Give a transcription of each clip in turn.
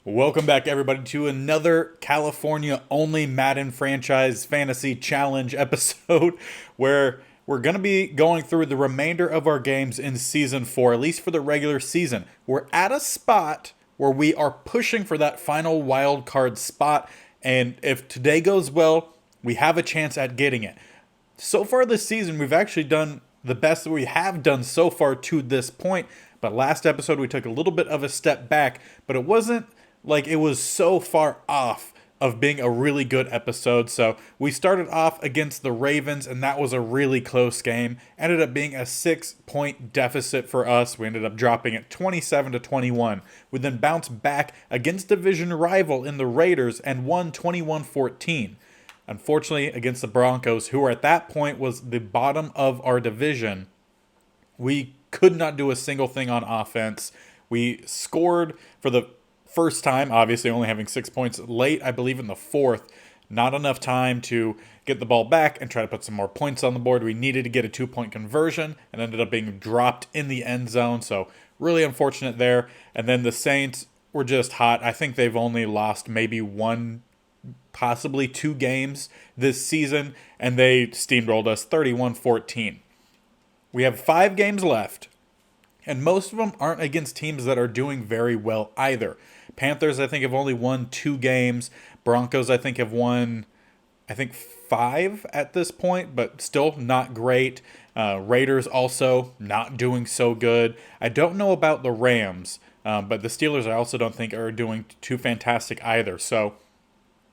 Welcome back, everybody, to another California-only Madden Franchise Fantasy Challenge episode where we're going to be going through the remainder of our games in Season 4, at least for the regular season. We're at a spot where we are pushing for that final wild card spot, and if today goes well, we have a chance at getting it. So far this season, we've actually done the best that we have done so far to this point, but last episode we took a little bit of a step back, but it wasn't like it was so far off of being a really good episode. So we started off against the Ravens, and that was a really close game. Ended up being a 6-point deficit for us. We ended up dropping it 27-21. We then bounced back against division rival in the Raiders and won 21-14. Unfortunately, against the Broncos, who were at that point was the bottom of our division, we could not do a single thing on offense. We scored for the first time, obviously only having 6 points late, I believe in the fourth. Not enough time to get the ball back and try to put some more points on the board. We needed to get a 2-point conversion and ended up being dropped in the end zone. So really unfortunate there. And then the Saints were just hot. I think they've only lost maybe one, possibly two games this season, and they steamrolled us 31-14. We have 5 games left, and most of them aren't against teams that are doing very well either. Panthers, I think, have only won 2 games. Broncos, I think, have won, 5 at this point, but still not great. Raiders also not doing so good. I don't know about the Rams, but the Steelers I also don't think are doing too fantastic either. So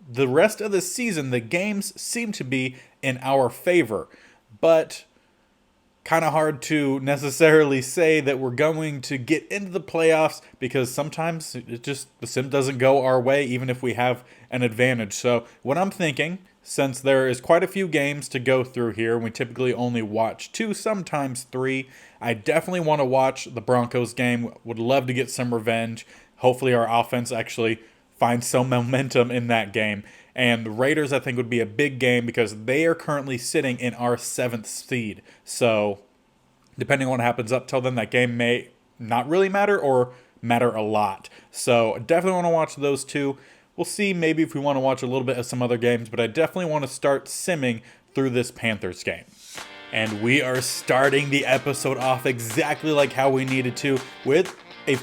the rest of the season, the games seem to be in our favor, but kind of hard to necessarily say that we're going to get into the playoffs because sometimes the sim doesn't go our way even if we have an advantage. So what I'm thinking, since there is quite a few games to go through here, we typically only watch 2, sometimes 3. I definitely want to watch the Broncos game. Would love to get some revenge. Hopefully our offense actually finds some momentum in that game. And the Raiders, I think, would be a big game because they are currently sitting in our 7th seed. So, depending on what happens up till then, that game may not really matter or matter a lot. So, definitely want to watch those two. We'll see maybe if we want to watch a little bit of some other games, but I definitely want to start simming through this Panthers game. And we are starting the episode off exactly like how we needed to with a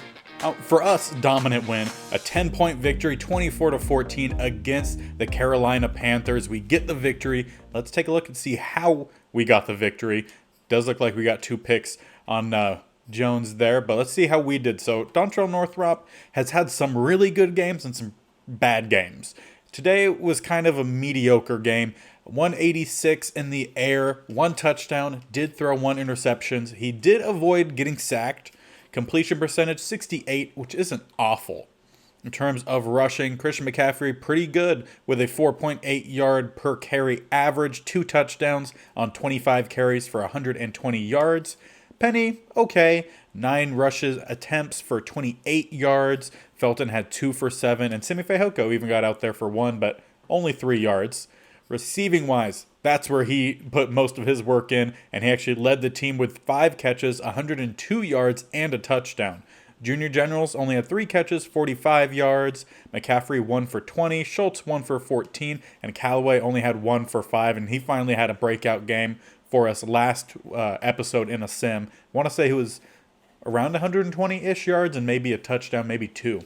for us, dominant win, a 10-point victory, 24-14 against the Carolina Panthers. We get the victory. Let's take a look and see how we got the victory. Does look like we got 2 picks on Jones there, but let's see how we did. So Dontrell Northrup has had some really good games and some bad games. Today was kind of a mediocre game. 186 in the air, 1 touchdown, did throw 1 interceptions. He did avoid getting sacked. Completion percentage, 68, which isn't awful. In terms of rushing, Christian McCaffrey, pretty good with a 4.8 yard per carry average, 2 touchdowns on 25 carries for 120 yards. Penny, okay, 9 rushes attempts for 28 yards. Felton had 2 for 7, and Simi Fehoko even got out there for 1, but only 3 yards. Receiving wise, that's where he put most of his work in, and he actually led the team with 5 catches, 102 yards, and a touchdown. Junior Generals only had 3 catches, 45 yards. McCaffrey 1 for 20, Schultz 1 for 14, and Callaway only had 1 for 5, and he finally had a breakout game for us last episode in a sim. I want to say he was around 120-ish yards and maybe a touchdown, maybe 2.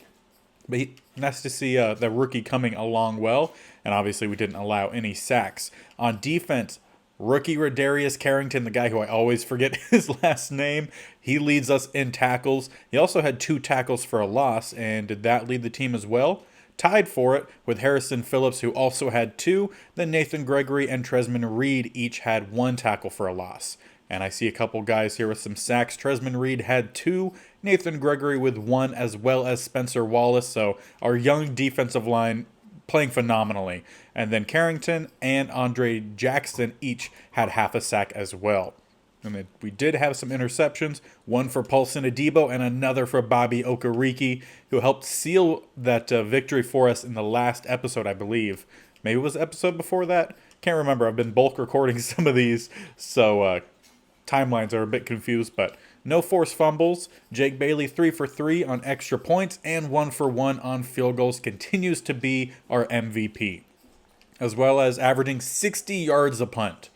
But nice to see the rookie coming along well. And obviously we didn't allow any sacks. On defense, rookie Rodarius Carrington, the guy who I always forget his last name, he leads us in tackles. He also had 2 tackles for a loss. And did that lead the team as well? Tied for it with Harrison Phillips, who also had 2. Then Nathan Gregory and Tresman Reed each had 1 tackle for a loss. And I see a couple guys here with some sacks. Tresman Reed had 2, Nathan Gregory with 1, as well as Spencer Wallace. So our young defensive line playing phenomenally. And then Carrington and Andre Jackson each had half a sack as well. And then we did have some interceptions, 1 for Paulson Adebo and another for Bobby Okereke, who helped seal that victory for us in the last episode, I believe. Maybe it was the episode before that? Can't remember. I've been bulk recording some of these, so timelines are a bit confused, but No forced fumbles. Jake Bailey 3 for 3 on extra points and 1 for 1 on field goals. Continues to be our MVP. As well as averaging 60 yards a punt.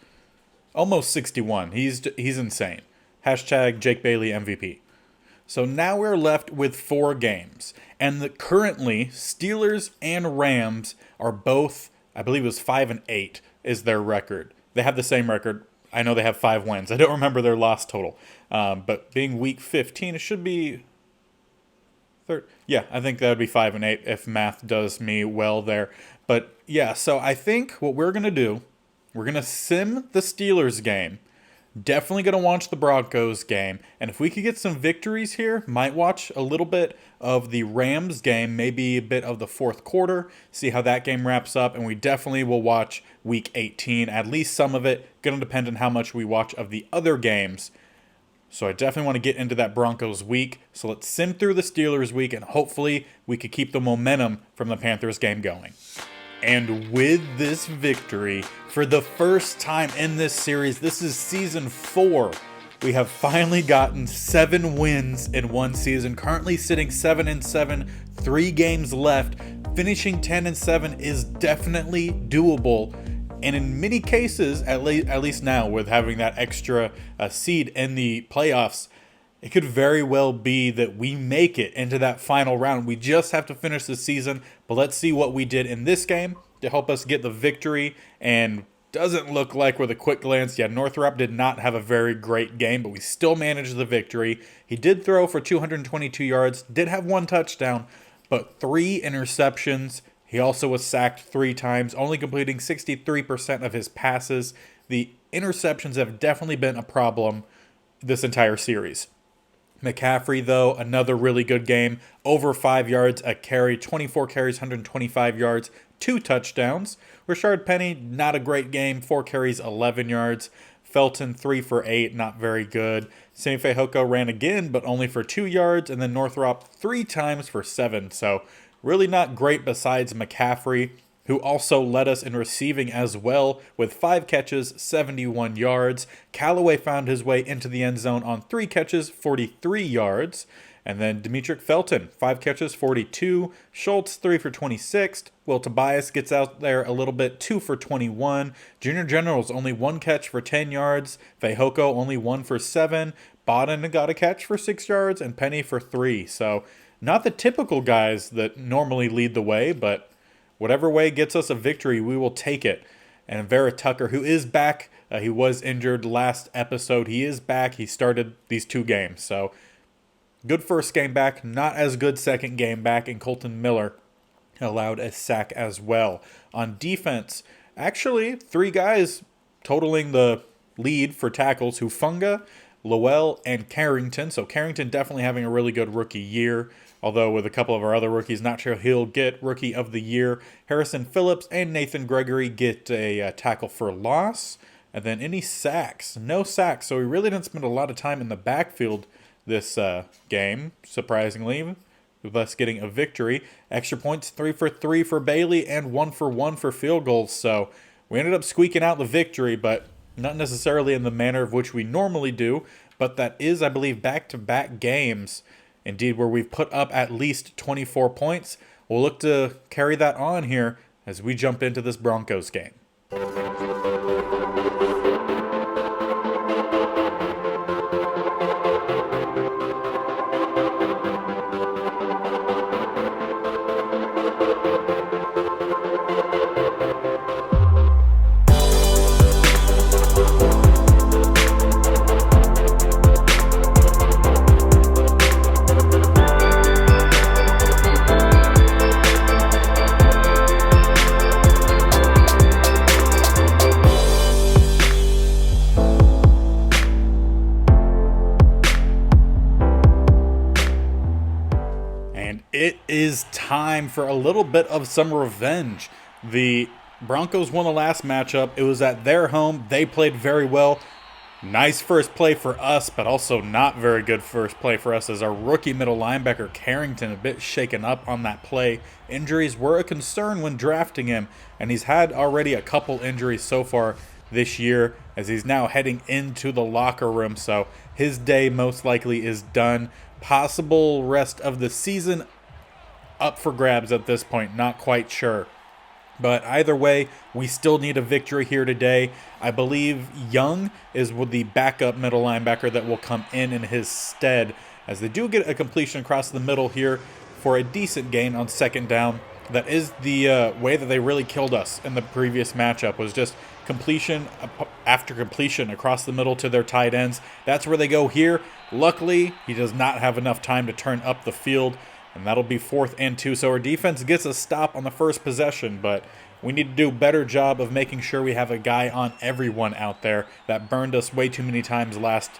Almost 61. He's insane. Hashtag Jake Bailey MVP. So now we're left with 4 games. And currently, Steelers and Rams are both, I believe it was 5-8 is their record. They have the same record. I know they have 5 wins. I don't remember their loss total. But being week 15, it should be... Yeah, I think that would be 5-8 if math does me well there. But yeah, so I think what we're going to do, we're going to sim the Steelers game. Definitely going to watch the Broncos game. And if we could get some victories here, might watch a little bit of the Rams game, maybe a bit of the fourth quarter, see how that game wraps up. And we definitely will watch week 18, at least some of it. Going to depend on how much we watch of the other games. So I definitely want to get into that Broncos week. So let's sim through the Steelers week, and hopefully we could keep the momentum from the Panthers game going. And with this victory, for the first time in this series, this is season 4. We have finally gotten 7 wins in one season. Currently sitting 7-7, 3 games left. Finishing 10-7 is definitely doable. And in many cases, at least now with having that extra seed in the playoffs, it could very well be that we make it into that final round. We just have to finish the season, but let's see what we did in this game to help us get the victory. And doesn't look like with a quick glance, Northrop did not have a very great game, but we still managed the victory. He did throw for 222 yards, did have 1 touchdown, but 3 interceptions. He also was sacked 3 times, only completing 63% of his passes. The interceptions have definitely been a problem this entire series. McCaffrey, though, another really good game. Over 5 yards a carry, 24 carries, 125 yards, 2 touchdowns. Rashard Penny, not a great game, 4 carries, 11 yards. Felton, 3 for 8, not very good. Sammy Fehoko ran again, but only for 2 yards. And then Northrop 3 times for 7. So really not great besides McCaffrey, who also led us in receiving as well with 5 catches, 71 yards. Callaway found his way into the end zone on 3 catches, 43 yards. And then Demetric Felton, 5 catches, 42. Schultz, 3 for 26. Will Tobias gets out there a little bit, 2 for 21. Junior Generals, only 1 catch for 10 yards. Fehoko, only 1 for 7. Bodden got a catch for 6 yards, and Penny for 3. So not the typical guys that normally lead the way, but whatever way gets us a victory, we will take it. And Vera Tucker, who is back, he was injured last episode. He is back. He started these 2 games. So good first game back, not as good second game back. And Colton Miller allowed a sack as well. On defense, actually 3 guys totaling the lead for tackles: Hufunga, Lowell, and Carrington. So Carrington definitely having a really good rookie year. Although with a couple of our other rookies, not sure he'll get Rookie of the Year. Harrison Phillips and Nathan Gregory get a tackle for loss. And then any sacks? No sacks. So we really didn't spend a lot of time in the backfield this game, surprisingly, with us getting a victory. Extra points, 3 for 3 for Bailey and 1 for 1 for field goals. So we ended up squeaking out the victory, but not necessarily in the manner of which we normally do. But that is, I believe, back-to-back games, indeed, where we've put up at least 24 points. We'll look to carry that on here as we jump into this Broncos game. It is time for a little bit of some revenge. The Broncos won the last matchup. It was at their home. They played very well. Nice first play for us, but also not very good first play for us as our rookie middle linebacker Carrington a bit shaken up on that play. Injuries were a concern when drafting him, and he's had already a couple injuries so far this year as he's now heading into the locker room. So his day most likely is done. Possible rest of the season up for grabs at this point, not quite sure. But either way, we still need a victory here today. I believe Young is with the backup middle linebacker that will come in his stead, as they do get a completion across the middle here for a decent gain on second down. That is the way that they really killed us in the previous matchup, was just completion after completion across the middle to their tight ends. That's where they go here. Luckily, he does not have enough time to turn up the field, and that'll be 4th and 2. So our defense gets a stop on the first possession, but we need to do a better job of making sure we have a guy on everyone out there. That burned us way too many times last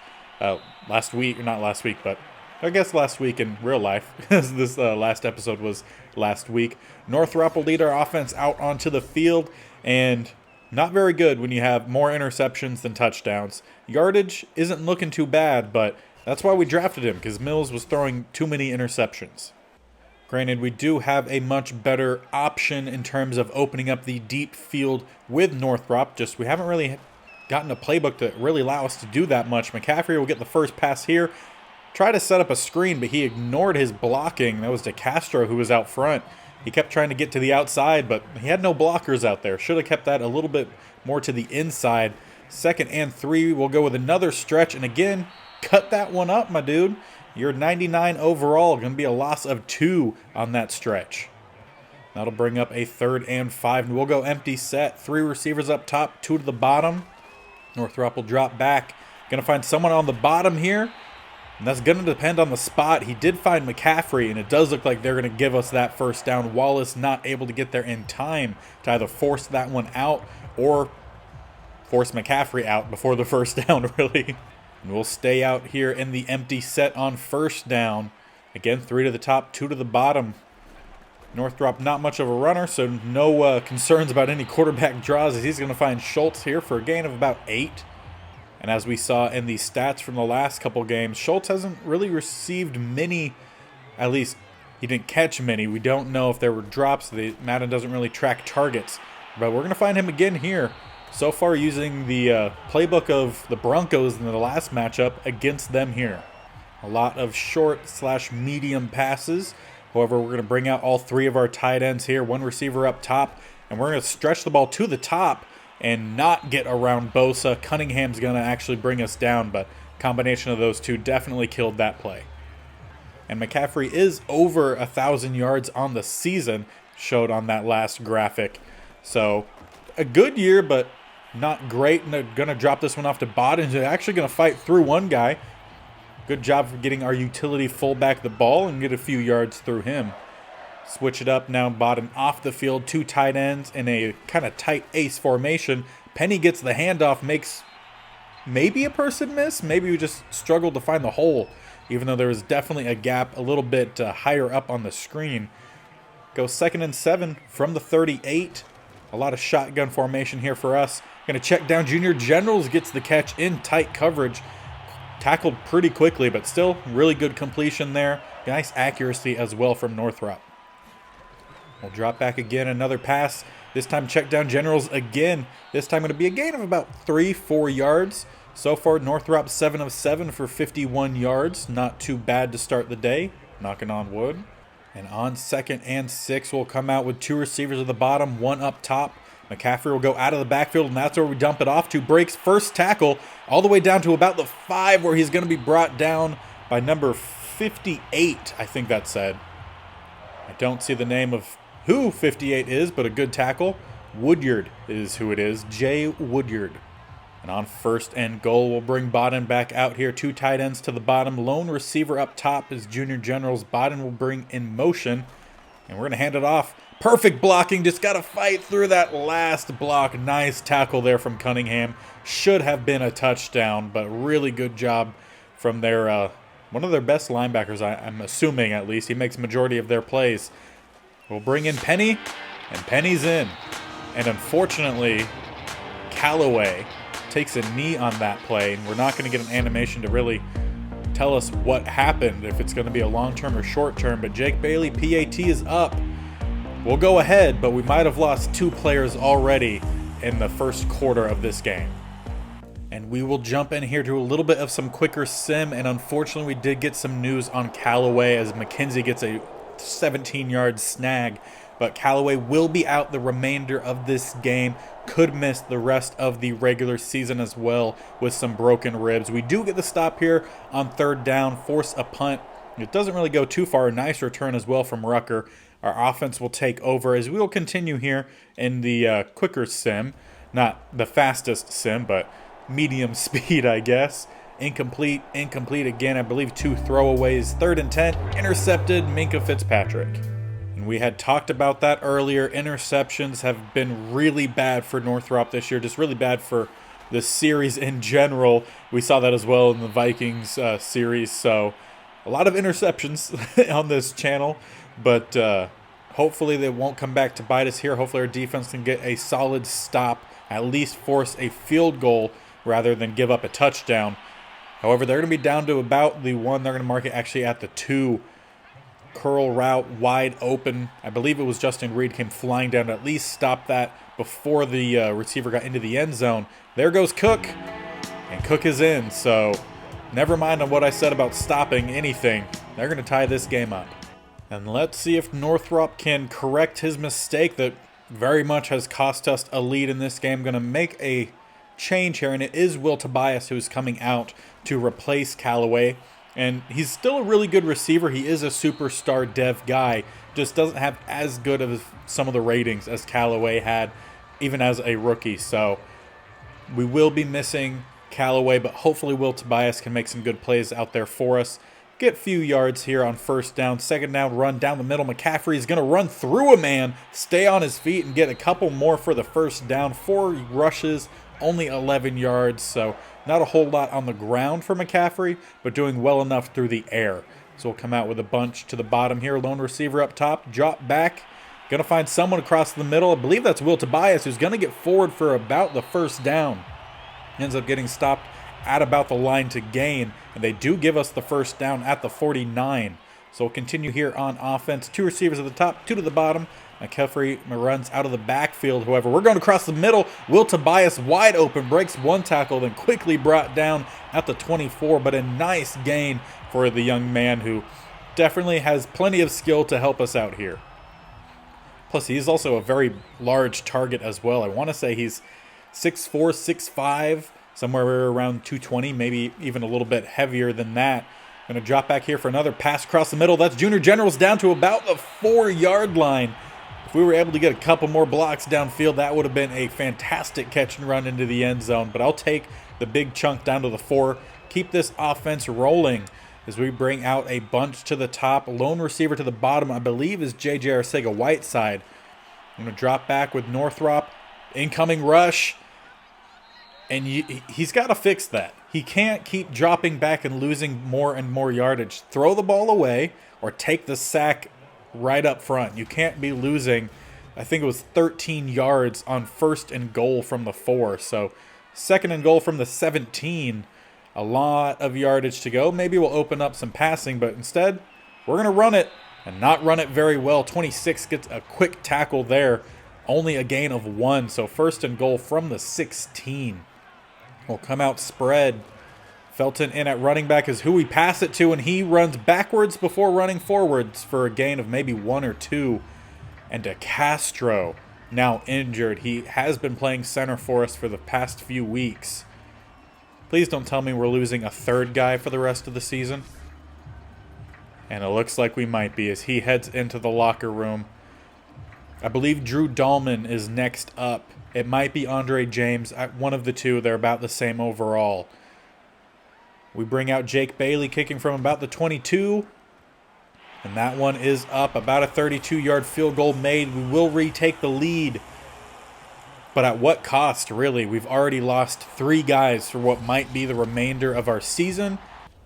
week, or not last week, but I guess last week in real life, as this last episode was last week. Northrop will lead our offense out onto the field, and not very good when you have more interceptions than touchdowns. Yardage isn't looking too bad, but that's why we drafted him, because Mills was throwing too many interceptions. Granted, we do have a much better option in terms of opening up the deep field with Northrop, just we haven't really gotten a playbook to really allow us to do that much. McCaffrey will get the first pass here. Try to set up a screen, but he ignored his blocking. That was DeCastro who was out front. He kept trying to get to the outside, but he had no blockers out there. Should have kept that a little bit more to the inside. 2nd and 3. We'll go with another stretch, and again, cut that one up, my dude. You're 99 overall. Going to be a loss of 2 on that stretch. That'll bring up a 3rd and 5. And we'll go empty set. 3 receivers up top, 2 to the bottom. Northrop will drop back. Going to find someone on the bottom here. And that's going to depend on the spot. He did find McCaffrey, and it does look like they're going to give us that first down. Wallace not able to get there in time to either force that one out or force McCaffrey out before the first down, really. And we'll stay out here in the empty set on first down. Again, 3 to the top, 2 to the bottom. Northrop not much of a runner, so no concerns about any quarterback draws, as he's going to find Schultz here for a gain of about 8. And as we saw in the stats from the last couple games, Schultz hasn't really received many, at least he didn't catch many. We don't know if there were drops. Madden doesn't really track targets. But we're going to find him again here. So far using the playbook of the Broncos in the last matchup against them here. A lot of short/medium passes. However, we're going to bring out all 3 of our tight ends here. 1 receiver up top. And we're going to stretch the ball to the top and not get around Bosa. Cunningham's going to actually bring us down, but combination of those 2 definitely killed that play. And McCaffrey is over 1,000 yards on the season, showed on that last graphic. So a good year, but not great. And they're going to drop this one off to Bodden. They're actually going to fight through one guy. Good job for getting our utility fullback the ball and get a few yards through him. Switch it up now, Bodden off the field, 2 tight ends in a kind of tight ace formation. Penny gets the handoff, makes maybe a person miss. Maybe we just struggled to find the hole, even though there was definitely a gap a little bit higher up on the screen. Go 2nd and 7 from the 38. A lot of shotgun formation here for us. Going to check down Junior Generals, gets the catch in tight coverage. Tackled pretty quickly, but still really good completion there. Nice accuracy as well from Northrop. We'll drop back again, another pass. This time check down Generals again. This time going to be a gain of about 3-4 yards. So far, Northrop 7 of 7 for 51 yards. Not too bad to start the day. Knocking on wood. And on 2nd and 6, we'll come out with 2 receivers at the bottom, 1 up top. McCaffrey will go out of the backfield, and that's where we dump it off to. Breaks first tackle all the way down to about the 5, where he's going to be brought down by number 58, I think that said. I don't see the name of who 58 is, but a good tackle. Woodyard is who it is, Jay Woodyard. And on 1st and goal, we'll bring Bodden back out here. 2 tight ends to the bottom. Lone receiver up top is Junior Generals. Bodden will bring in motion. And we're going to hand it off. Perfect blocking. Just got to fight through that last block. Nice tackle there from Cunningham. Should have been a touchdown, but really good job from their one of their best linebackers, I'm assuming at least. He makes majority of their plays. We'll bring in Penny, and Penny's in. And unfortunately, Callaway takes a knee on that play, and we're not going to get an animation to really tell us what happened, if it's going to be a long-term or short-term. But Jake Bailey, PAT is up. We'll go ahead, but we might have lost 2 players already in the first quarter of this game. And we will jump in here to a little bit of some quicker sim. And unfortunately, we did get some news on Callaway as McKenzie gets a 17-yard snag. But Callaway will be out the remainder of this game. Could miss the rest of the regular season as well with some broken ribs. We do get the stop here on third down, force a punt. It doesn't really go too far. A nice return as well from Rucker. Our offense will take over as we will continue here in the quicker sim. Not the fastest sim, but medium speed, I guess. Incomplete again. I believe 2 throwaways. 3rd and 10, intercepted, Minkah Fitzpatrick. And we had talked about that earlier. Interceptions have been really bad for Northrop this year. Just really bad for the series in general. We saw that as well in the Vikings series. So a lot of interceptions on this channel. But hopefully they won't come back to bite us here. Hopefully our defense can get a solid stop. At least force a field goal rather than give up a touchdown. However, they're going to be down to about the 1. They're going to mark it actually at the 2. Curl route wide open. I believe it was Justin Reed came flying down to at least stop that before the receiver got into the end zone. There goes Cook. And Cook is in. So never mind on what I said about stopping anything. They're going to tie this game up. And let's see if Northrop can correct his mistake that very much has cost us a lead in this game. Going to make a change here, and it is Will Tobias who's coming out to replace Callaway. And he's still a really good receiver. He is a superstar dev guy. Just doesn't have as good of some of the ratings as Callaway had, even as a rookie. So we will be missing Callaway, but hopefully Will Tobias can make some good plays out there for us. Get a few yards here on first down. Second down, run down the middle. McCaffrey is going to run through a man, stay on his feet, and get a couple more for the first down. 4 rushes, only 11 yards, so not a whole lot on the ground for McCaffrey, but doing well enough through the air. So we'll come out with a bunch to the bottom here. Lone receiver up top, drop back. Going to find someone across the middle. I believe that's Will Tobias, who's going to get forward for about the first down. Ends up getting stopped at about the line to gain, and they do give us the first down at the 49. So we'll continue here on offense. 2 receivers at the top, 2 to the bottom. McCaffrey runs out of the backfield. However, we're going across the middle. Will Tobias wide open, breaks 1 tackle, then quickly brought down at the 24. But a nice gain for the young man who definitely has plenty of skill to help us out here. Plus, he's also a very large target as well. I want to say he's 6'4", 6'5", somewhere around 220, maybe even a little bit heavier than that. Going to drop back here for another pass across the middle. That's Junior Generals down to about the 4-yard line. If we were able to get a couple more blocks downfield, that would have been a fantastic catch and run into the end zone. But I'll take the big chunk down to the 4. Keep this offense rolling as we bring out a bunch to the top. Lone receiver to the bottom, I believe, is J.J. Arcega-Whiteside. I'm going to drop back with Northrop. Incoming rush. And he's got to fix that. He can't keep dropping back and losing more and more yardage. Throw the ball away or take the sack right up front. You can't be losing, I think it was 13 yards on first and goal from the 4. So second and goal from the 17. A lot of yardage to go. Maybe we'll open up some passing, but instead we're going to run it and not run it very well. 26 gets a quick tackle there. Only a gain of 1. So first and goal from the 16. We'll come out spread. Felton in at running back is who we pass it to, and he runs backwards before running forwards for a gain of maybe 1 or 2. And DeCastro, now injured. He has been playing center for us for the past few weeks. Please don't tell me we're losing a third guy for the rest of the season. And it looks like we might be as he heads into the locker room. I believe Drew Dahlman is next up. It might be Andre James. One of the two. They're about the same overall. We bring out Jake Bailey kicking from about the 22. And that one is up. About a 32-yard field goal made. We will retake the lead. But at what cost, really? We've already lost 3 guys for what might be the remainder of our season.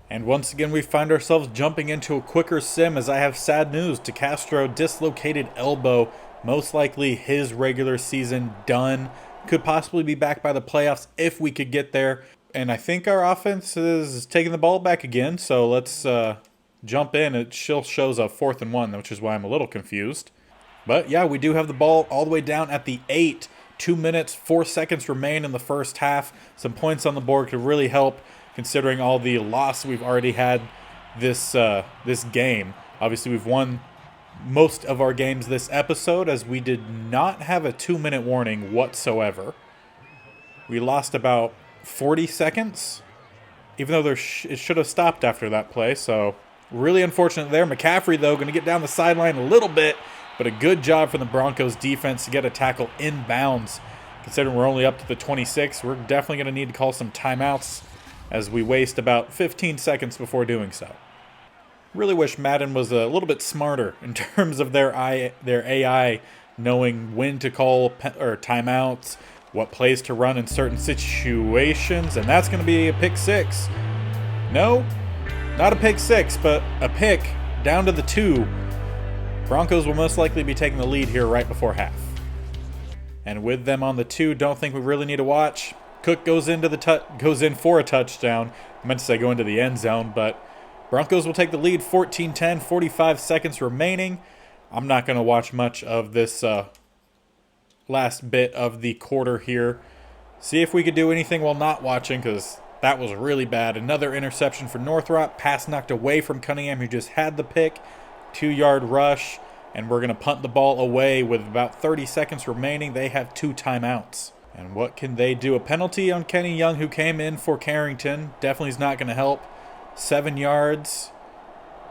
And once again, we find ourselves jumping into a quicker sim as I have sad news. DeCastro dislocated elbow. Most likely his regular season done. Could possibly be back by the playoffs if we could get there. And I think our offense is taking the ball back again. So let's jump in. It still shows a 4th and 1, which is why I'm a little confused. But yeah, we do have the ball all the way down at the 8. 2 minutes, 4 seconds remain in the first half. Some points on the board could really help, considering all the loss we've already had this game. Obviously, we've won most of our games this episode, as we did not have a 2-minute warning whatsoever. We lost about 40 seconds, even though it should have stopped after that play, so really unfortunate there. McCaffrey, though, going to get down the sideline a little bit, but a good job from the Broncos defense to get a tackle inbounds. Considering we're only up to the 26, we're definitely going to need to call some timeouts as we waste about 15 seconds before doing so. Really wish Madden was a little bit smarter in terms of their AI knowing when to call timeouts, what plays to run in certain situations, and that's going to be a pick six. No, not a pick six, but a pick down to the 2. Broncos will most likely be taking the lead here right before half. And with them on the 2, don't think we really need to watch. Cook goes in for a touchdown. I meant to say go into the end zone, but Broncos will take the lead 14-10, 45 seconds remaining. I'm not going to watch much of this last bit of the quarter here. See if we could do anything while not watching, because that was really bad. Another interception for Northrop. Pass knocked away from Cunningham, who just had the pick. 2-yard rush, and we're going to punt the ball away with about 30 seconds remaining. They have 2 timeouts. And what can they do? A penalty on Kenny Young, who came in for Carrington. Definitely is not going to help. 7 yards.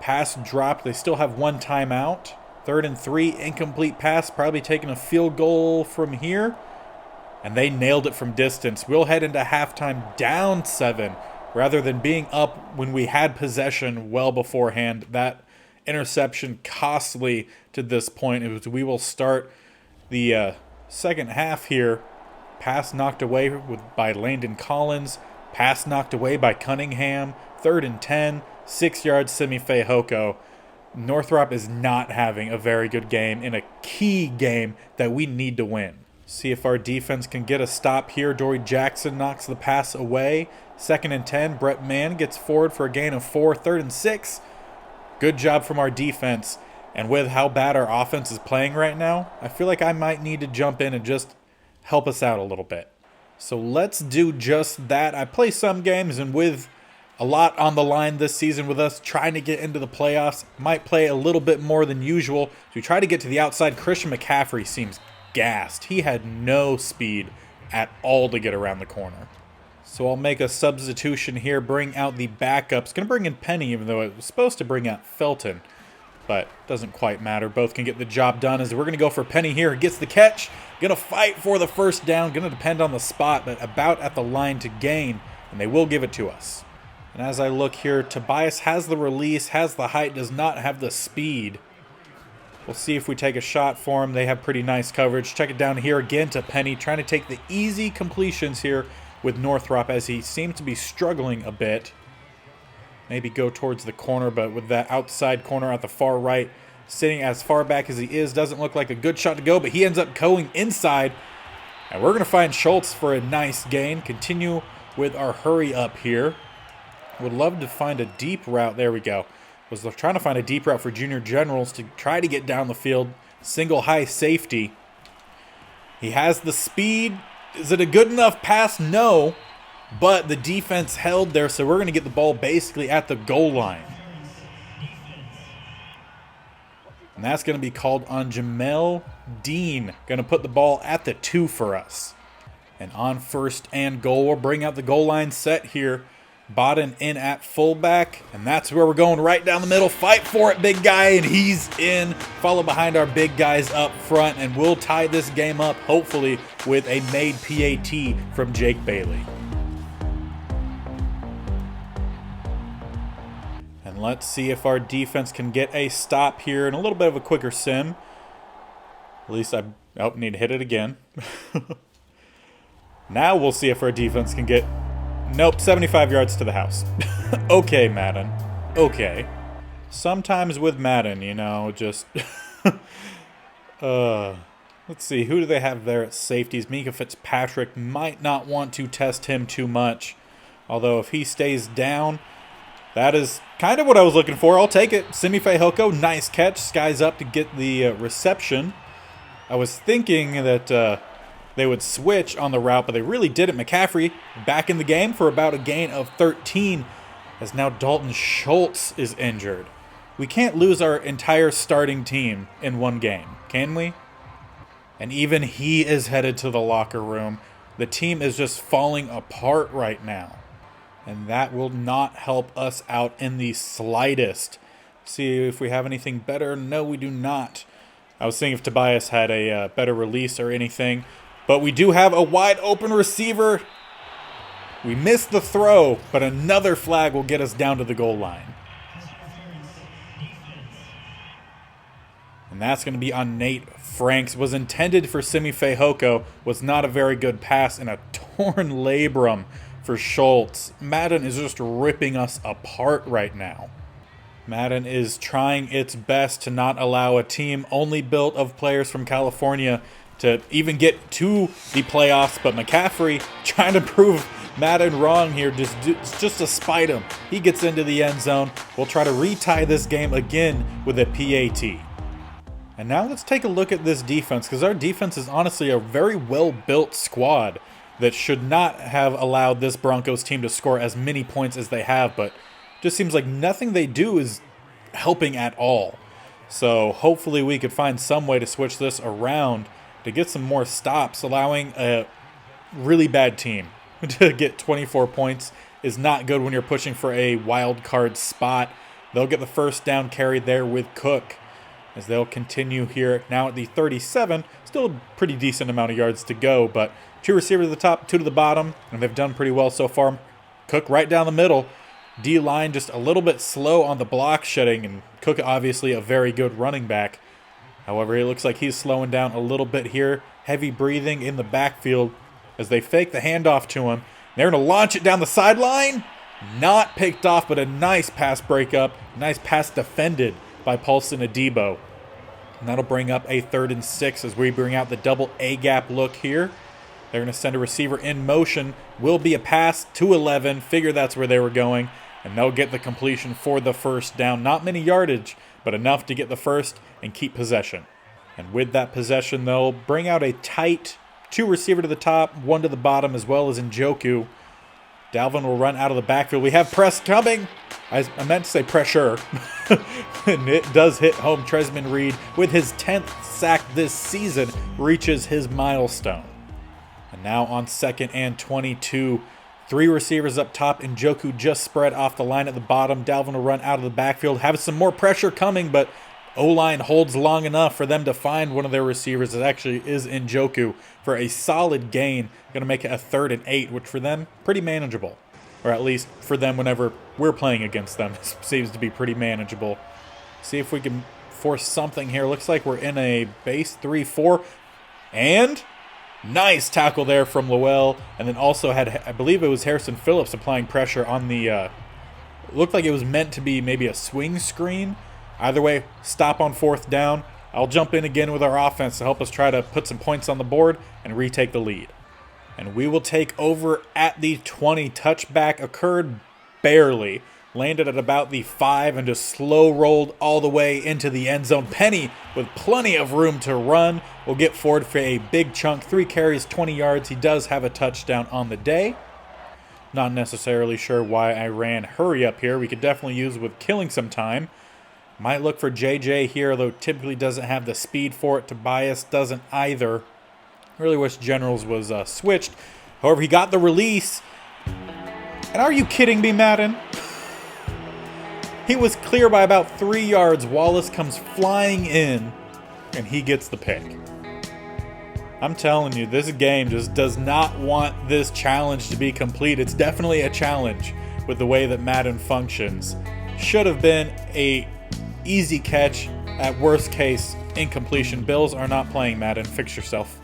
Pass dropped. They still have 1 timeout. 3rd and 3, incomplete pass. Probably taking a field goal from here. And they nailed it from distance. We'll head into halftime down 7, rather than being up when we had possession well beforehand. That interception costly to this point. We will start the second half here. Pass knocked away by Landon Collins. Pass knocked away by Cunningham. 3rd and 10. 6 yards, Simi Fehoko. Northrop is not having a very good game in a key game that we need to win. See if our defense can get a stop here. Dory Jackson knocks the pass away. 2nd and 10. Brett Mann gets forward for a gain of 4. 3rd and 6. Good job from our defense. And with how bad our offense is playing right now, I feel like I might need to jump in and just help us out a little bit. So let's do just that. I play some games, and with a lot on the line this season with us trying to get into the playoffs, might play a little bit more than usual. So we try to get to the outside. Christian McCaffrey seems gassed. He had no speed at all to get around the corner. So I'll make a substitution here, bring out the backups. Going to bring in Penny, even though it was supposed to bring out Felton. But doesn't quite matter. Both can get the job done, as we're going to go for Penny here. Gets the catch. Going to fight for the first down. Going to depend on the spot, but about at the line to gain. And they will give it to us. And as I look here, Tobias has the release, has the height, does not have the speed. We'll see if we take a shot for him. They have pretty nice coverage. Check it down here again to Penny, trying to take the easy completions here with Northrop, as he seems to be struggling a bit. Maybe go towards the corner, but with that outside corner at the far right, sitting as far back as he is, doesn't look like a good shot to go, but he ends up going inside. And we're going to find Schultz for a nice gain. Continue with our hurry up here. Would love to find a deep route. There we go. Was trying to find a deep route for Junior Generals to try to get down the field. Single high safety. He has the speed. Is it a good enough pass? No. But the defense held there, so we're going to get the ball basically at the goal line. And that's going to be called on Jamel Dean. Going to put the ball at the 2 for us. And on 1st and goal, we'll bring out the goal line set here. Bodden in at fullback, and that's where we're going, right down the middle. Fight for it, big guy, and he's in. Follow behind our big guys up front, and we'll tie this game up, hopefully, with a made PAT from Jake Bailey. And let's see if our defense can get a stop here and a little bit of a quicker sim. At least I need to hit it again. Now we'll see if our defense can get... Nope, 75 yards to the house. Okay, Madden. Okay. Sometimes with Madden, you know, just... let's see, who do they have there at safeties? Mika Fitzpatrick. Might not want to test him too much. Although if he stays down, that is kind of what I was looking for. I'll take it. Simi Fehoko, nice catch. Skies up to get the reception. I was thinking that they would switch on the route, but they really didn't. McCaffrey back in the game for about a gain of 13, as now Dalton Schultz is injured. We can't lose our entire starting team in one game, can we? And even he is headed to the locker room. The team is just falling apart right now. And that will not help us out in the slightest. See if we have anything better. No, we do not. I was thinking if Tobias had a better release or anything. But we do have a wide open receiver. We missed the throw, but another flag will get us down to the goal line. And that's going to be on Nate Franks. Was intended for Simi Fehoko. Was not a very good pass, and a torn labrum for Schultz. Madden is just ripping us apart right now. Madden is trying its best to not allow a team only built of players from California to even get to the playoffs. But McCaffrey trying to prove Madden wrong here, just to spite him. He gets into the end zone. We'll try to retie this game again with a PAT. And now let's take a look at this defense, because our defense is honestly a very well-built squad that should not have allowed this Broncos team to score as many points as they have, but just seems like nothing they do is helping at all. So hopefully we could find some way to switch this around to get some more stops. Allowing a really bad team to get 24 points is not good when you're pushing for a wild card spot. They'll get the first down carry there with Cook, as they'll continue here now at the 37. Still a pretty decent amount of yards to go, but 2 receivers at the top, 2 to the bottom, and they've done pretty well so far. Cook right down the middle. D-line just a little bit slow on the block shedding, and Cook obviously a very good running back. However, it looks like he's slowing down a little bit here. Heavy breathing in the backfield as they fake the handoff to him. They're going to launch it down the sideline. Not picked off, but a nice pass breakup. Nice pass defended by Paulson Adebo. And that'll bring up a 3rd and 6 as we bring out the double A-gap look here. They're going to send a receiver in motion. Will be a pass to 11. Figure that's where they were going. And they'll get the completion for the first down. Not many yardage, but enough to get the first and keep possession. And with that possession, they'll bring out a tight 2 receiver to the top, 1 to the bottom, as well as Njoku. Dalvin will run out of the backfield. We have press coming. I meant to say pressure. And it does hit home. Tresman Reed, with his 10th sack this season, reaches his milestone. And now on 2nd and 22. 3 receivers up top. Njoku just spread off the line at the bottom. Dalvin will run out of the backfield. Have some more pressure coming, but O-line holds long enough for them to find one of their receivers. It actually is Njoku for a solid gain. Going to make it a 3rd and 8, which for them, pretty manageable. Or at least for them whenever we're playing against them. Seems to be pretty manageable. See if we can force something here. Looks like we're in a base 3-4. And nice tackle there from Lowell. And then also had, I believe it was Harrison Phillips applying pressure on the, looked like it was meant to be maybe a swing screen. Either way, stop on 4th down. I'll jump in again with our offense to help us try to put some points on the board and retake the lead. And we will take over at the 20. Touchback occurred barely. Landed at about the 5 and just slow rolled all the way into the end zone. Penny, with plenty of room to run, will get forward for a big chunk. 3 carries, 20 yards. He does have a touchdown on the day. Not necessarily sure why I ran hurry up here. We could definitely use with killing some time. Might look for JJ here, though typically doesn't have the speed for it. Tobias doesn't either. Really wish Generals was switched. However, he got the release. And are you kidding me, Madden? He was clear by about 3 yards. Wallace comes flying in, and he gets the pick. I'm telling you, this game just does not want this challenge to be complete. It's definitely a challenge with the way that Madden functions. Should have been a easy catch. At worst case, incompletion. Bills are not playing Madden. Fix yourself.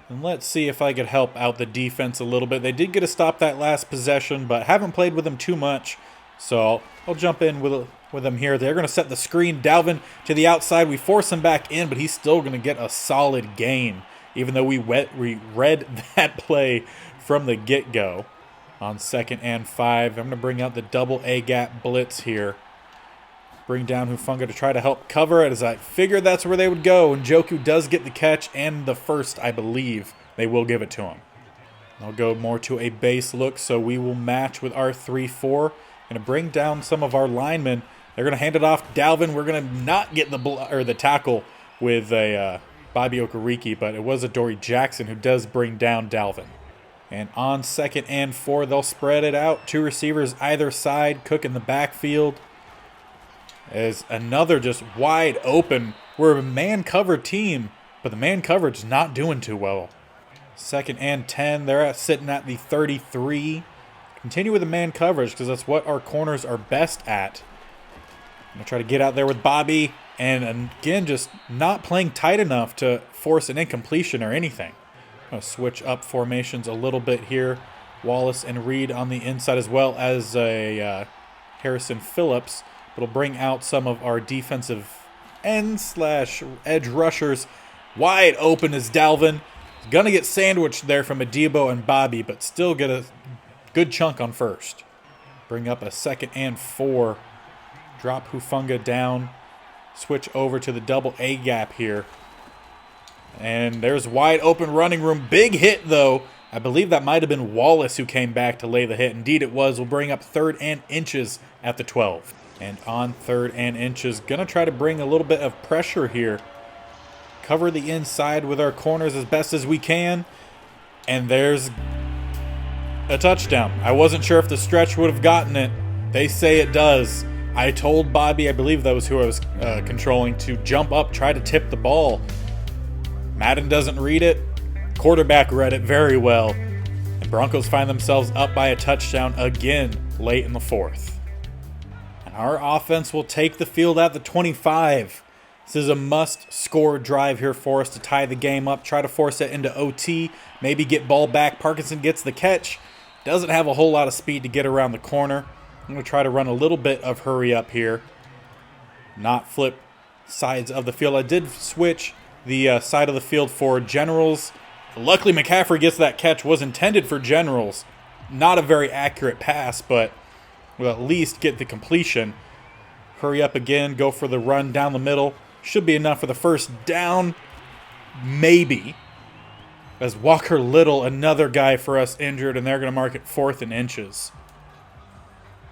And let's see if I could help out the defense a little bit. They did get a stop that last possession, but haven't played with them too much. So I'll jump in with them here. They're going to set the screen. Dalvin to the outside. We force him back in, but he's still going to get a solid gain, even though we read that play from the get-go. On 2nd and 5, I'm going to bring out the double A-gap blitz here. Bring down Hufanga to try to help cover it, as I figured that's where they would go. And Njoku does get the catch and the first, I believe. They will give it to him. They'll go more to a base look, so we will match with our 3-4. Going to bring down some of our linemen. They're going to hand it off. Dalvin, we're going to not get the tackle with a Bobby Okereke, but it was Adoree Jackson who does bring down Dalvin. And on 2nd and 4, they'll spread it out. 2 receivers either side. Cook in the backfield. As another just wide open. We're a man-covered team, but the man coverage not doing too well. 2nd and 10. They're sitting at the 33. Continue with the man coverage because that's what our corners are best at. I'm going to try to get out there with Bobby. And again, just not playing tight enough to force an incompletion or anything. I'm going to switch up formations a little bit here. Wallace and Reed on the inside, as well as a Harrison Phillips. It'll bring out some of our defensive end/edge rushers. Wide open is Dalvin. He's going to get sandwiched there from Adebo and Bobby, but still get a good chunk on first. Bring up a 2nd and 4. Drop Hufanga down. Switch over to the double A gap here. And there's wide open running room. Big hit, though. I believe that might have been Wallace who came back to lay the hit. Indeed it was. We'll bring up 3rd and inches at the 12. And on 3rd and inches, going to try to bring a little bit of pressure here. Cover the inside with our corners as best as we can. And there's a touchdown. I wasn't sure if the stretch would have gotten it. They say it does. I told Bobby, I believe that was who I was controlling, to jump up, try to tip the ball. Madden doesn't read it. Quarterback read it very well. And Broncos find themselves up by a touchdown again late in the 4th. And our offense will take the field at the 25. This is a must-score drive here for us to tie the game up, try to force it into OT, maybe get ball back. Parkinson gets the catch. Doesn't have a whole lot of speed to get around the corner. I'm going to try to run a little bit of hurry up here. Not flip sides of the field. I did switch the side of the field for Generals. Luckily, McCaffrey gets that catch. Was intended for Generals. Not a very accurate pass, but we'll at least get the completion. Hurry up again. Go for the run down the middle. Should be enough for the first down. Maybe. As Walker Little, another guy for us, injured, and they're going to mark it 4th and inches.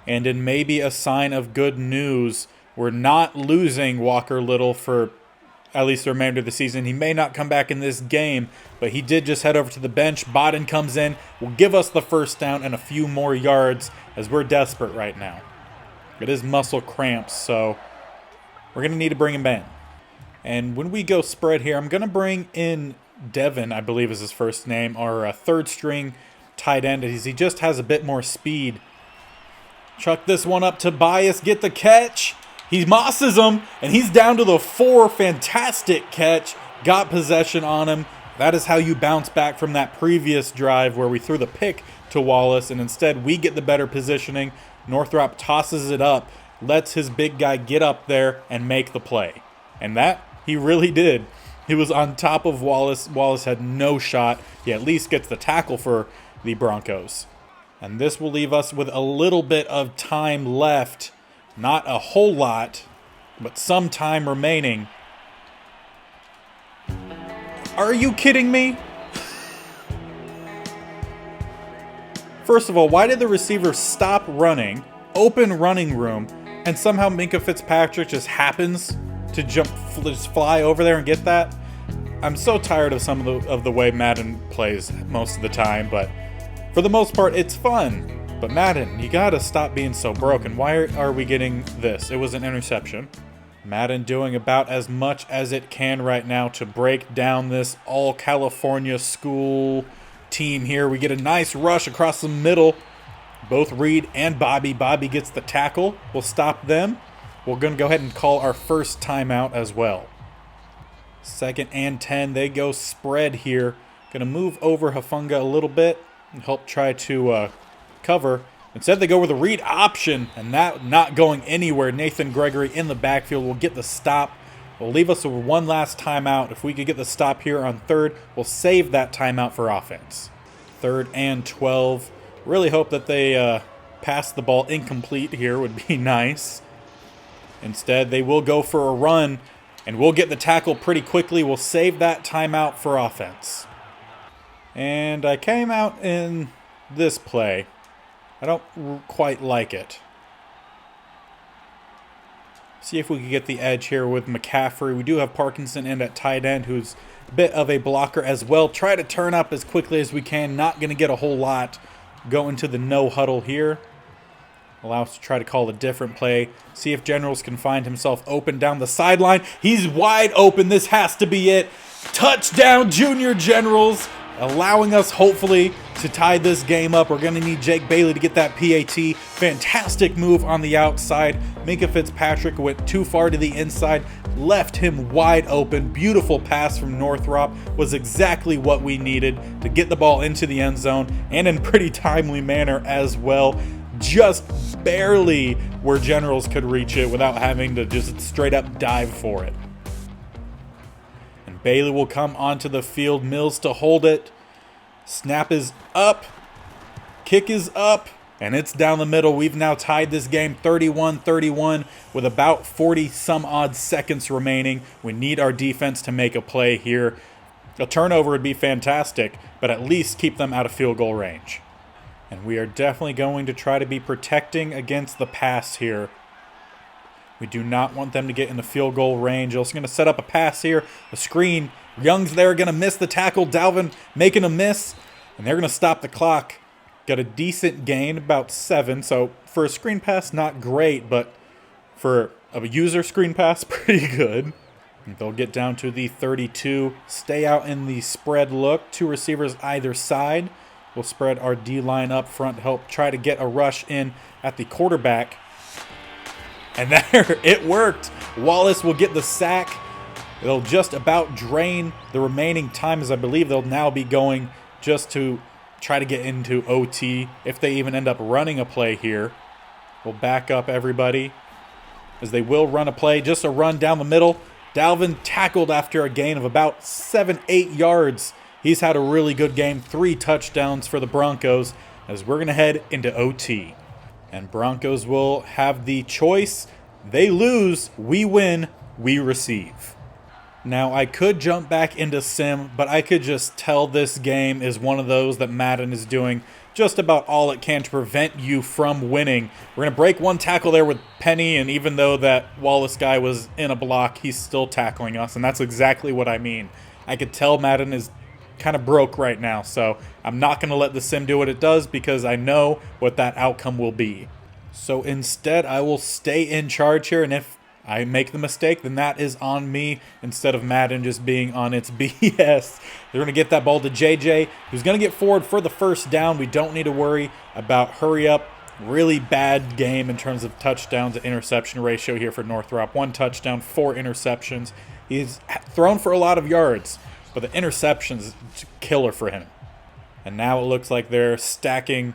And in maybe a sign of good news, we're not losing Walker Little for at least the remainder of the season. He may not come back in this game, but he did just head over to the bench. Bodden comes in, will give us the first down and a few more yards as we're desperate right now. It is muscle cramps, so we're going to need to bring him in. And when we go spread here, I'm going to bring in Devin, I believe is his first name, our 3rd string tight end. He just has a bit more speed. Chuck this one up to Bias, get the catch. He mosses him, and he's down to the 4. Fantastic catch. Got possession on him. That is how you bounce back from that previous drive where we threw the pick to Wallace, and instead we get the better positioning. Northrop tosses it up, lets his big guy get up there and make the play. And that he really did. He was on top of Wallace. Wallace had no shot. He at least gets the tackle for the Broncos. And this will leave us with a little bit of time left. Not a whole lot, but some time remaining. Are you kidding me? First of all, why did the receiver stop running, open running room, and somehow Minkah Fitzpatrick just happens to just fly over there and get that? I'm so tired of some of the way Madden plays most of the time, but for the most part, it's fun. But Madden, you gotta stop being so broken. Why are we getting this? It was an interception. Madden doing about as much as it can right now to break down this all-California school team here. We get a nice rush across the middle. Both Reed and Bobby. Bobby gets the tackle. We'll stop them. We're going to go ahead and call our first timeout as well. 2nd and 10. They go spread here. Going to move over Hufanga a little bit and help try to cover. Instead, they go with a read option, and that not going anywhere. Nathan Gregory in the backfield will get the stop. Will leave us with one last timeout. If we could get the stop here on 3rd, we'll save that timeout for offense. 3rd and 12. Really hope that they pass the ball incomplete here. Would be nice. Instead, they will go for a run, and we'll get the tackle pretty quickly. We'll save that timeout for offense. And I came out in this play. I don't quite like it. See if we can get the edge here with McCaffrey. We do have Parkinson in at tight end, who's a bit of a blocker as well. Try to turn up as quickly as we can. Not going to get a whole lot. Go into the no huddle here. Allow us to try to call a different play. See if Generals can find himself open down the sideline. He's wide open. This has to be it. Touchdown, Junior Generals. Allowing us, hopefully, to tie this game up. We're going to need Jake Bailey to get that PAT. Fantastic move on the outside. Minka Fitzpatrick went too far to the inside. Left him wide open. Beautiful pass from Northrop. Was exactly what we needed to get the ball into the end zone. And in pretty timely manner as well. Just barely where Generals could reach it without having to just straight up dive for it. And Bailey will come onto the field. Mills to hold it. Snap is up. Kick is up. And it's down the middle. We've now tied this game 31-31 with about 40 some odd seconds remaining. We need our defense to make a play here. A turnover would be fantastic, but at least keep them out of field goal range. And we are definitely going to try to be protecting against the pass here. We do not want them to get in the field goal range. Also going to set up a pass here, a screen. Young's there, going to miss the tackle. Dalvin making a miss, and they're going to stop the clock. Got a decent gain, about 7. So for a screen pass, not great, but for a user screen pass, pretty good. And they'll get down to the 32. Stay out in the spread look. 2 receivers either side. We'll spread our D-line up front to help try to get a rush in at the quarterback. And there, it worked. Wallace will get the sack. It'll just about drain the remaining time, as I believe they'll now be going just to try to get into OT if they even end up running a play here. We'll back up everybody as they will run a play, just a run down the middle. Dalvin tackled after a gain of about 7-8 yards. He's had a really good game, 3 touchdowns for the Broncos as we're going to head into OT. And Broncos will have the choice. They lose, we win, we receive. Now, I could jump back into Sim, but I could just tell this game is one of those that Madden is doing just about all it can to prevent you from winning. We're going to break one tackle there with Penny, and even though that Wallace guy was in a block, he's still tackling us, and that's exactly what I mean. I could tell Madden is kind of broke right now, so I'm not going to let the sim do what it does because I know what that outcome will be. So instead, I will stay in charge here, and if I make the mistake, then that is on me instead of Madden just being on its BS. They're going to get that ball to JJ, who's going to get forward for the first down. We don't need to worry about hurry up. Really bad game in terms of touchdowns to interception ratio here for Northrop. 1 touchdown, 4 interceptions. He's thrown for a lot of yards, but the interceptions is a killer for him. And now it looks like they're stacking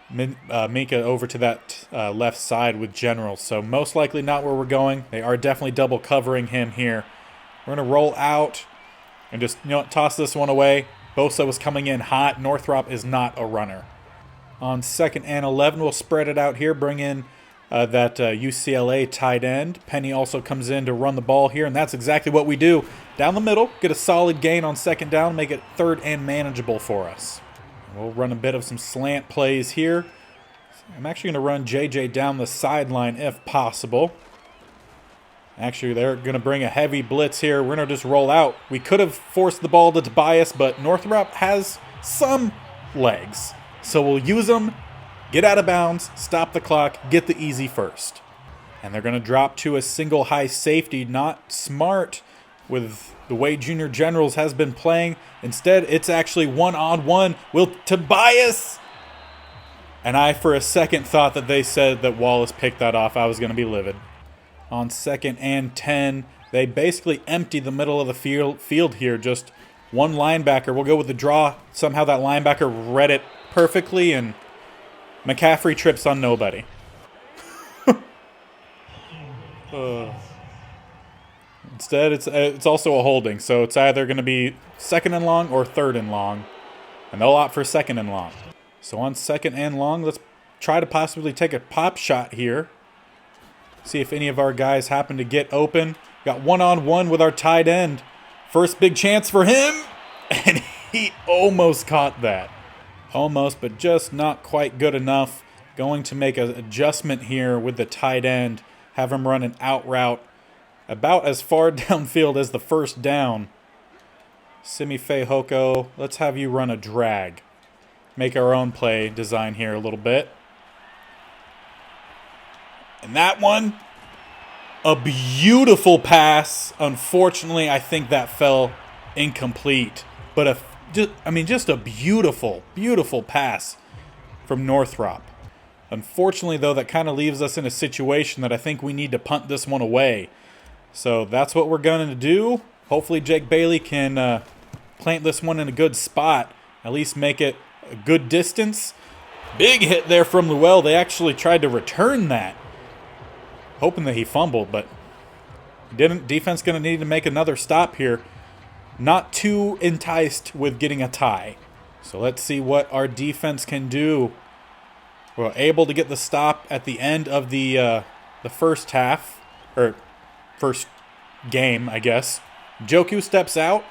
Minka over to that left side with Generals. So most likely not where we're going. They are definitely double covering him here. We're going to roll out and just, toss this one away. Bosa was coming in hot. Northrop is not a runner. On 2nd and 11, we'll spread it out here. Bring in that UCLA tight end. Penny also comes in to run the ball here, and that's exactly what we do. Down the middle, get a solid gain on 2nd down, make it 3rd and manageable for us. We'll run a bit of some slant plays here. I'm actually going to run JJ down the sideline if possible. Actually, they're going to bring a heavy blitz here. We're going to just roll out. We could have forced the ball to Tobias, but Northrop has some legs. So we'll use them, get out of bounds, stop the clock, get the easy first. And they're going to drop to a single high safety. Not smart with the way Junior Generals has been playing. Instead, it's actually 1-on-1 with Tobias. And I, for a second, thought that they said that Wallace picked that off. I was going to be livid. On 2nd and 10, they basically empty the middle of the field here. Just one linebacker. We'll go with the draw. Somehow that linebacker read it perfectly, and McCaffrey trips on nobody. Instead, it's also a holding, so it's either going to be 2nd and long or 3rd and long, and they'll opt for 2nd and long. So on 2nd and long, let's try to possibly take a pop shot here. See if any of our guys happen to get open. Got one-on-one with our tight end. First big chance for him, and he almost caught that. Almost, but just not quite good enough. Going to make an adjustment here with the tight end. Have him run an out route about as far downfield as the first down. Simi Hoko, let's have you run a drag. Make our own play design here a little bit. And that one, a beautiful pass. Unfortunately, I think that fell incomplete. But just a beautiful, beautiful pass from Northrop. Unfortunately, though, that kind of leaves us in a situation that I think we need to punt this one away. So that's what we're going to do. Hopefully Jake Bailey can plant this one in a good spot. At least make it a good distance. Big hit there from Llewell. They actually tried to return that. Hoping that he fumbled, but didn't. Defense going to need to make another stop here. Not too enticed with getting a tie. So let's see what our defense can do. We're able to get the stop at the end of the first half, or first game, I guess. Njoku steps out,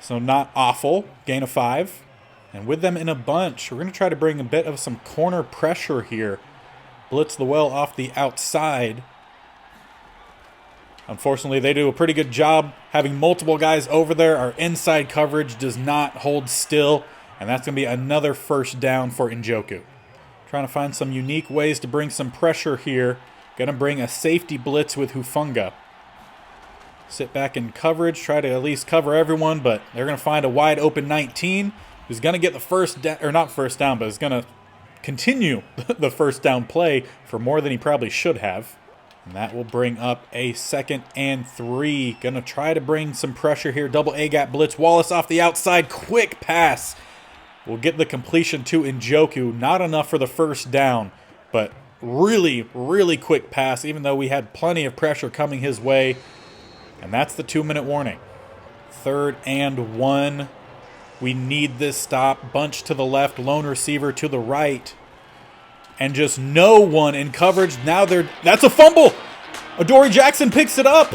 so not awful. Gain of 5. And with them in a bunch, we're going to try to bring a bit of some corner pressure here. Blitz Llewell off the outside. Unfortunately, they do a pretty good job having multiple guys over there. Our inside coverage does not hold still, and that's going to be another first down for Njoku. Trying to find some unique ways to bring some pressure here. Going to bring a safety blitz with Hufanga. Sit back in coverage, try to at least cover everyone, but they're going to find a wide open 19 who's going to get the first down, or not first down, but is going to continue the first down play for more than he probably should have. And that will bring up a 2nd and 3. Going to try to bring some pressure here. Double A-gap blitz. Wallace off the outside. Quick pass. We'll get the completion to Njoku. Not enough for the first down, but really, really quick pass, even though we had plenty of pressure coming his way. And that's the 2-minute warning. 3rd and 1. We need this stop. Bunch to the left, lone receiver to the right. And just no one in coverage. Now that's a fumble. Adoree Jackson picks it up.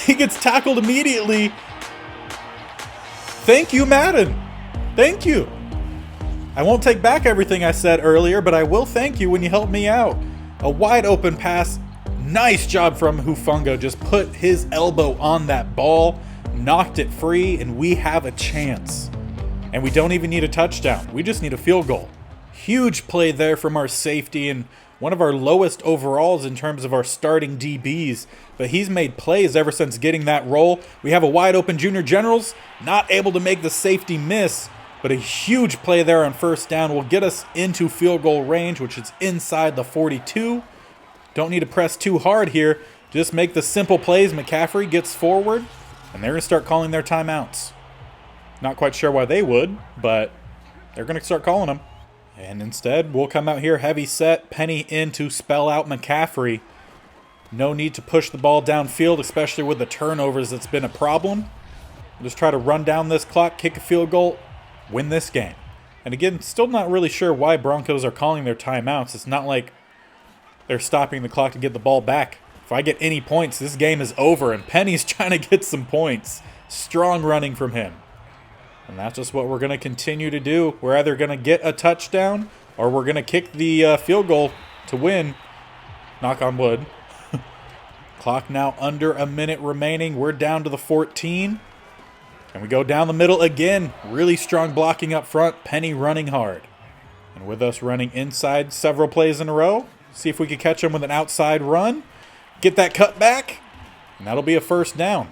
He gets tackled immediately. Thank you, Madden. Thank you. I won't take back everything I said earlier, but I will thank you when you helped me out. A wide open pass. Nice job from Hufanga. Just put his elbow on that ball, knocked it free, and we have a chance. And we don't even need a touchdown. We just need a field goal. Huge play there from our safety and one of our lowest overalls in terms of our starting DBs. But he's made plays ever since getting that role. We have a wide open Junior Generals, not able to make the safety miss. But a huge play there on first down will get us into field goal range, which is inside the 42. Don't need to press too hard here. Just make the simple plays. McCaffrey gets forward, and they're going to start calling their timeouts. Not quite sure why they would, but they're going to start calling them. And instead, we'll come out here heavy set, Penny in to spell out McCaffrey. No need to push the ball downfield, especially with the turnovers that's been a problem. We'll just try to run down this clock, kick a field goal, win this game. And again, still not really sure why Broncos are calling their timeouts. It's not like they're stopping the clock to get the ball back. If I get any points, this game is over, and Penny's trying to get some points. Strong running from him. And that's just what we're going to continue to do. We're either going to get a touchdown or we're going to kick the field goal to win. Knock on wood. Clock now under a minute remaining. We're down to the 14. And we go down the middle again. Really strong blocking up front. Penny running hard. And with us running inside several plays in a row. See if we can catch him with an outside run. Get that cut back. And that'll be a first down.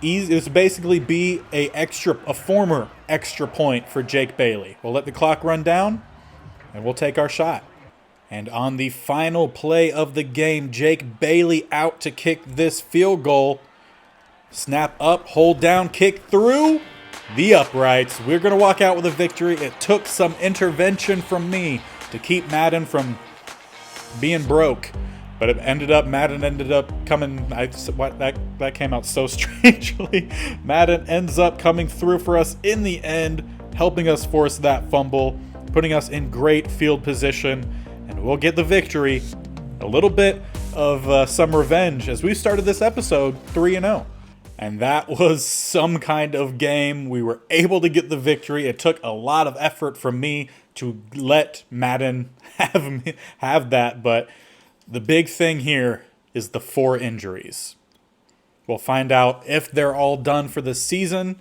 It's basically be a former extra point for Jake Bailey. We'll let the clock run down, and we'll take our shot. And on the final play of the game, Jake Bailey out to kick this field goal. Snap up, hold down, kick through the uprights. We're going to walk out with a victory. It took some intervention from me to keep Madden from being broke. But Madden ended up coming, that came out so strangely. Madden ends up coming through for us in the end, helping us force that fumble, putting us in great field position, and we'll get the victory a little bit of some revenge as we started this episode 3-0. And that was some kind of game. We were able to get the victory. It took a lot of effort from me to let Madden have that, but the big thing here is the 4 injuries. We'll find out if they're all done for the season,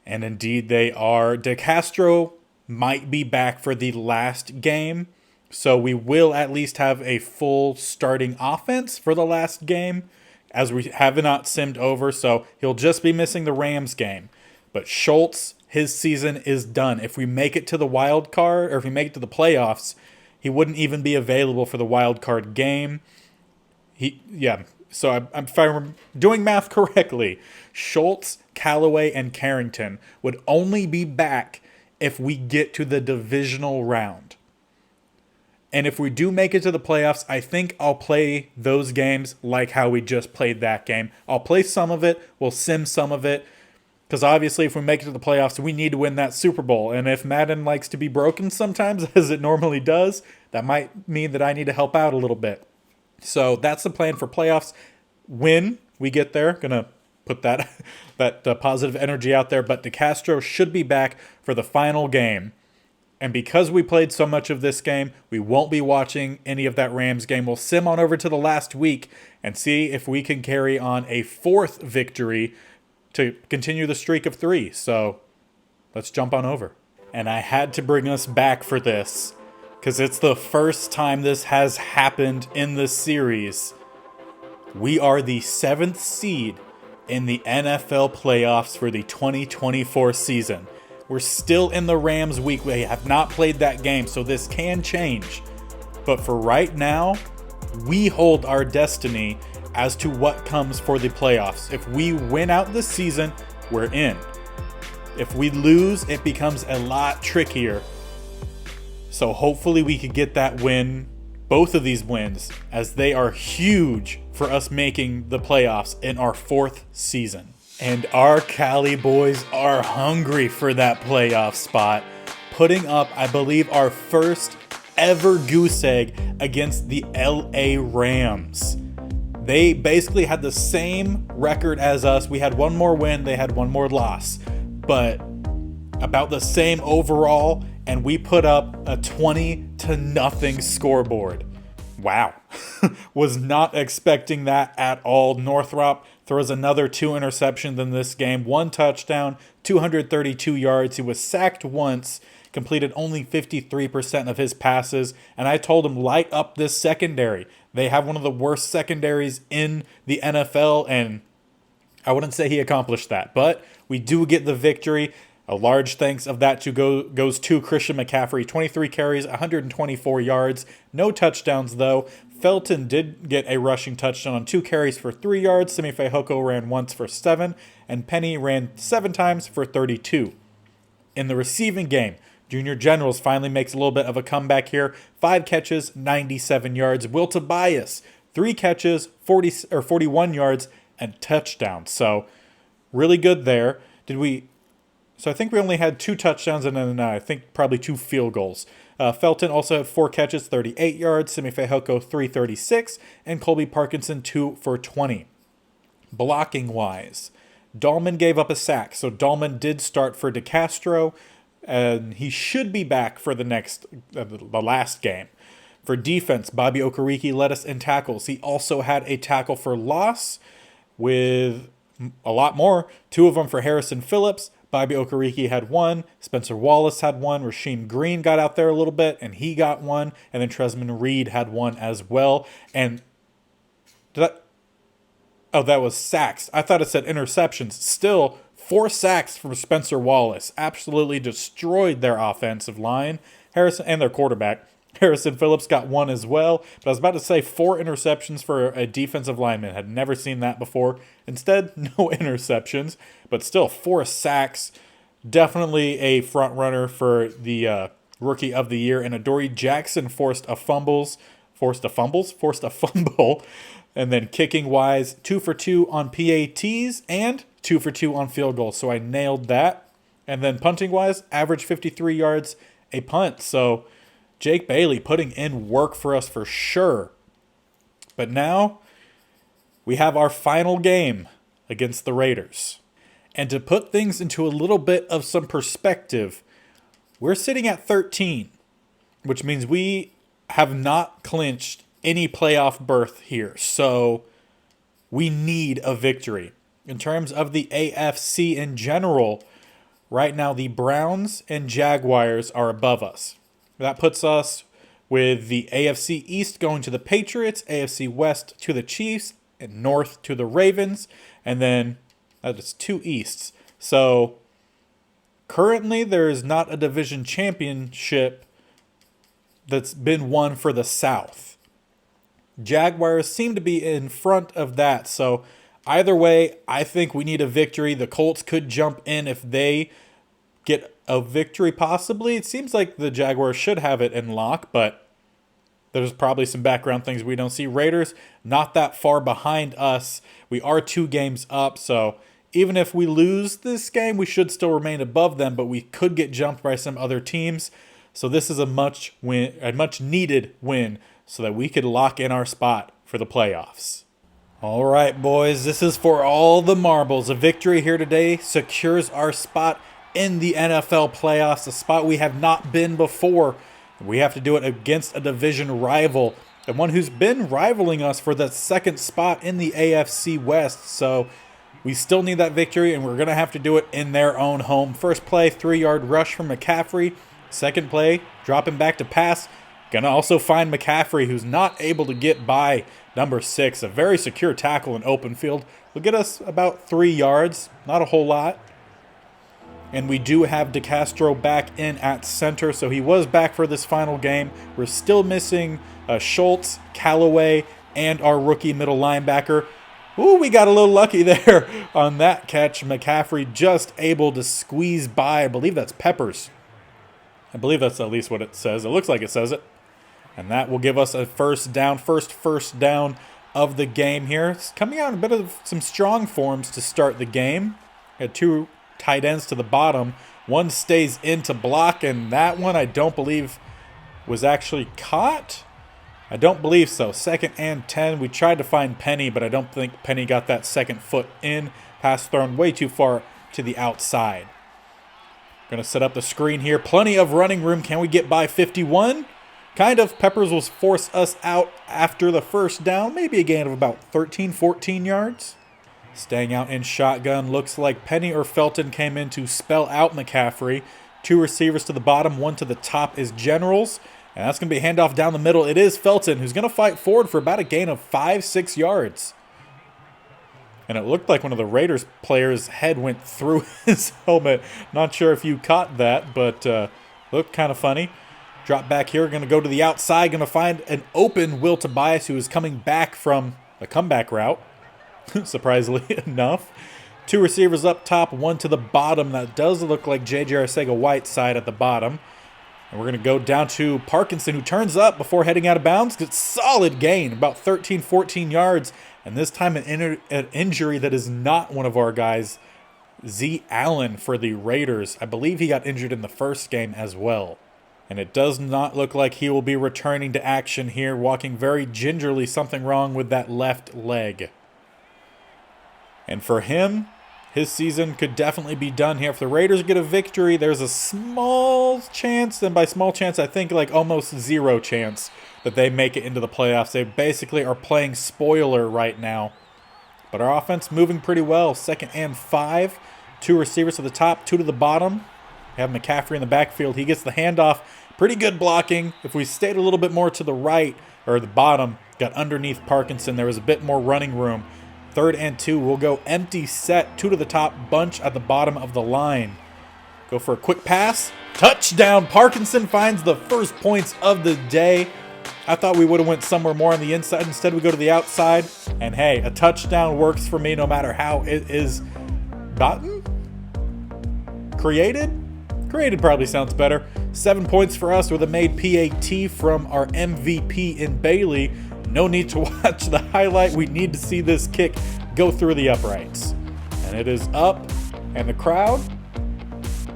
and indeed they are. DeCastro might be back for the last game, so we will at least have a full starting offense for the last game, as we have not simmed over, so he'll just be missing the Rams game. But Schultz, his season is done. If we make it to the wild card, or if we make it to the playoffs, he wouldn't even be available for the wild card game. So if I'm doing math correctly, Schultz, Callaway, and Carrington would only be back if we get to the divisional round. And if we do make it to the playoffs, I think I'll play those games like how we just played that game. I'll play some of it, we'll sim some of it, because obviously if we make it to the playoffs, we need to win that Super Bowl. And if Madden likes to be broken sometimes, as it normally does, that might mean that I need to help out a little bit. So that's the plan for playoffs. When we get there, gonna put that positive energy out there. But DeCastro should be back for the final game. And because we played so much of this game, we won't be watching any of that Rams game. We'll sim on over to the last week and see if we can carry on a 4th victory to continue the streak of 3. So let's jump on over. And I had to bring us back for this because it's the first time this has happened in the series. We are the 7th seed in the NFL playoffs for the 2024 season. We're still in the Rams week. We have not played that game, so this can change. But for right now, we hold our destiny as to what comes for the playoffs. If we win out this season, we're in. If we lose, it becomes a lot trickier. So hopefully we could get that win, both of these wins, as they are huge for us making the playoffs in our 4th season. And our Cali boys are hungry for that playoff spot, putting up, I believe, our first ever goose egg against the LA Rams. They basically had the same record as us. We had one more win, they had one more loss, but about the same overall, and we put up a 20-0 scoreboard. Wow. Was not expecting that at all. Northrop throws another 2 interceptions in this game. 1 touchdown, 232 yards. He was sacked once, completed only 53% of his passes. And I told him, light up this secondary. They have one of the worst secondaries in the NFL. And I wouldn't say he accomplished that. But we do get the victory. A large thanks of that goes to Christian McCaffrey. 23 carries, 124 yards. No touchdowns, though. Felton did get a rushing touchdown on 2 carries for 3 yards. Simi Fehoko ran once for 7. And Penny ran 7 times for 32. In the receiving game, Junior Generals finally makes a little bit of a comeback here. 5 catches, 97 yards. Will Tobias, 3 catches, 41 yards, and touchdown. So, really good there. So I think we only had 2 touchdowns and then I think probably 2 field goals. Felton also had 4 catches, 38 yards. Simi Fehoko, 336. And Colby Parkinson, 2 for 20. Blocking-wise, Dahlman gave up a sack. So Dahlman did start for DeCastro. And he should be back for the last game. For defense, Bobby Okereke led us in tackles. He also had a tackle for loss with a lot more. 2 of them for Harrison Phillips. Bobby Okereke had 1. Spencer Wallace had 1. Rasheem Green got out there a little bit, and he got 1. And then Tresman Reed had 1 as well. And that was sacks. I thought it said interceptions. Still, 4 sacks from Spencer Wallace. Absolutely destroyed their offensive line. Harrison and their quarterback. Harrison Phillips got 1 as well. But I was about to say 4 interceptions for a defensive lineman. Had never seen that before. Instead, no interceptions. But still, 4 sacks. Definitely a front runner for the Rookie of the Year. And Adoree Jackson forced a fumble. And then kicking-wise, 2 for 2 on PATs and 2 for 2 on field goals. So I nailed that. And then punting-wise, average 53 yards a punt. So Jake Bailey putting in work for us for sure. But now we have our final game against the Raiders. And to put things into a little bit of some perspective, we're sitting at 13, which means we have not clinched any playoff berth here. So we need a victory. In terms of the AFC in general, right now the Browns and Jaguars are above us. That puts us with the AFC East going to the Patriots, AFC West to the Chiefs, and North to the Ravens, and then that is 2 Easts. So currently there is not a division championship that's been won for the South. Jaguars seem to be in front of that, so either way, I think we need a victory. The Colts could jump in if they get a victory, possibly. It seems like the Jaguars should have it in lock, but there's probably some background things we don't see. Raiders, not that far behind us. We are 2 games up, so even if we lose this game, we should still remain above them, but we could get jumped by some other teams. So this is a much needed win so that we could lock in our spot for the playoffs. All right, boys, this is for all the marbles. A victory here today secures our spot in the NFL playoffs, a spot we have not been before. We have to do it against a division rival, and one who's been rivaling us for the 2nd spot in the AFC West. So we still need that victory, and we're going to have to do it in their own home. First play, 3-yard rush from McCaffrey. Second play, dropping back to pass. Going to also find McCaffrey, who's not able to get by number 6. A very secure tackle in open field. Will get us about 3 yards, not a whole lot. And we do have DeCastro back in at center, so he was back for this final game. We're still missing Schultz, Callaway, and our rookie middle linebacker. Ooh, we got a little lucky there on that catch. McCaffrey just able to squeeze by. I believe that's Peppers. I believe that's at least what it says. It looks like it says it. And that will give us a first down, first down of the game here. It's coming out in a bit of some strong forms to start the game. Had 2 tight ends to the bottom. One stays in to block, and that one I don't believe was actually caught. I don't believe so. 2nd and 10. We tried to find Penny, but I don't think Penny got that 2nd foot in. Pass thrown way too far to the outside. Going to set up the screen here. Plenty of running room. Can we get by 51? Kind of. Peppers will force us out after the first down. Maybe a gain of about 13, 14 yards. Staying out in shotgun. Looks like Penny or Felton came in to spell out McCaffrey. 2 receivers to the bottom. 1 to the top is Generals. And that's going to be a handoff down the middle. It is Felton who's going to fight forward for about a gain of 5-6 yards. And it looked like one of the Raiders players' head went through his helmet. Not sure if you caught that, but looked kind of funny. Drop back here, going to go to the outside, going to find an open Will Tobias who is coming back from a comeback route, surprisingly enough. 2 receivers up top, 1 to the bottom. That does look like J.J. Arcega-Whiteside at the bottom. And we're going to go down to Parkinson, who turns up before heading out of bounds. Good solid gain, about 13, 14 yards. And this time an injury that is not one of our guys, Z Allen for the Raiders. I believe he got injured in the first game as well. And it does not look like he will be returning to action here, walking very gingerly, something wrong with that left leg. And for him, his season could definitely be done here. If the Raiders get a victory, there's a small chance, and by small chance, I think like almost 0 chance that they make it into the playoffs. They basically are playing spoiler right now. But our offense moving pretty well. 2nd and 5. 2 receivers to the top, 2 to the bottom. We have McCaffrey in the backfield. He gets the handoff. Pretty good blocking. If we stayed a little bit more to the right, or the bottom, got underneath Parkinson, there was a bit more running room. 3rd and 2. We'll go empty set. 2 to the top, bunch at the bottom of the line. Go for a quick pass. Touchdown. Parkinson finds the first points of the day. I thought we would have went somewhere more on the inside. Instead, we go to the outside. And hey, a touchdown works for me no matter how it is gotten? Created? Created probably sounds better. 7 points for us with a made PAT from our MVP in Bailey. No need to watch the highlight. We need to see this kick go through the uprights. And it is up, and the crowd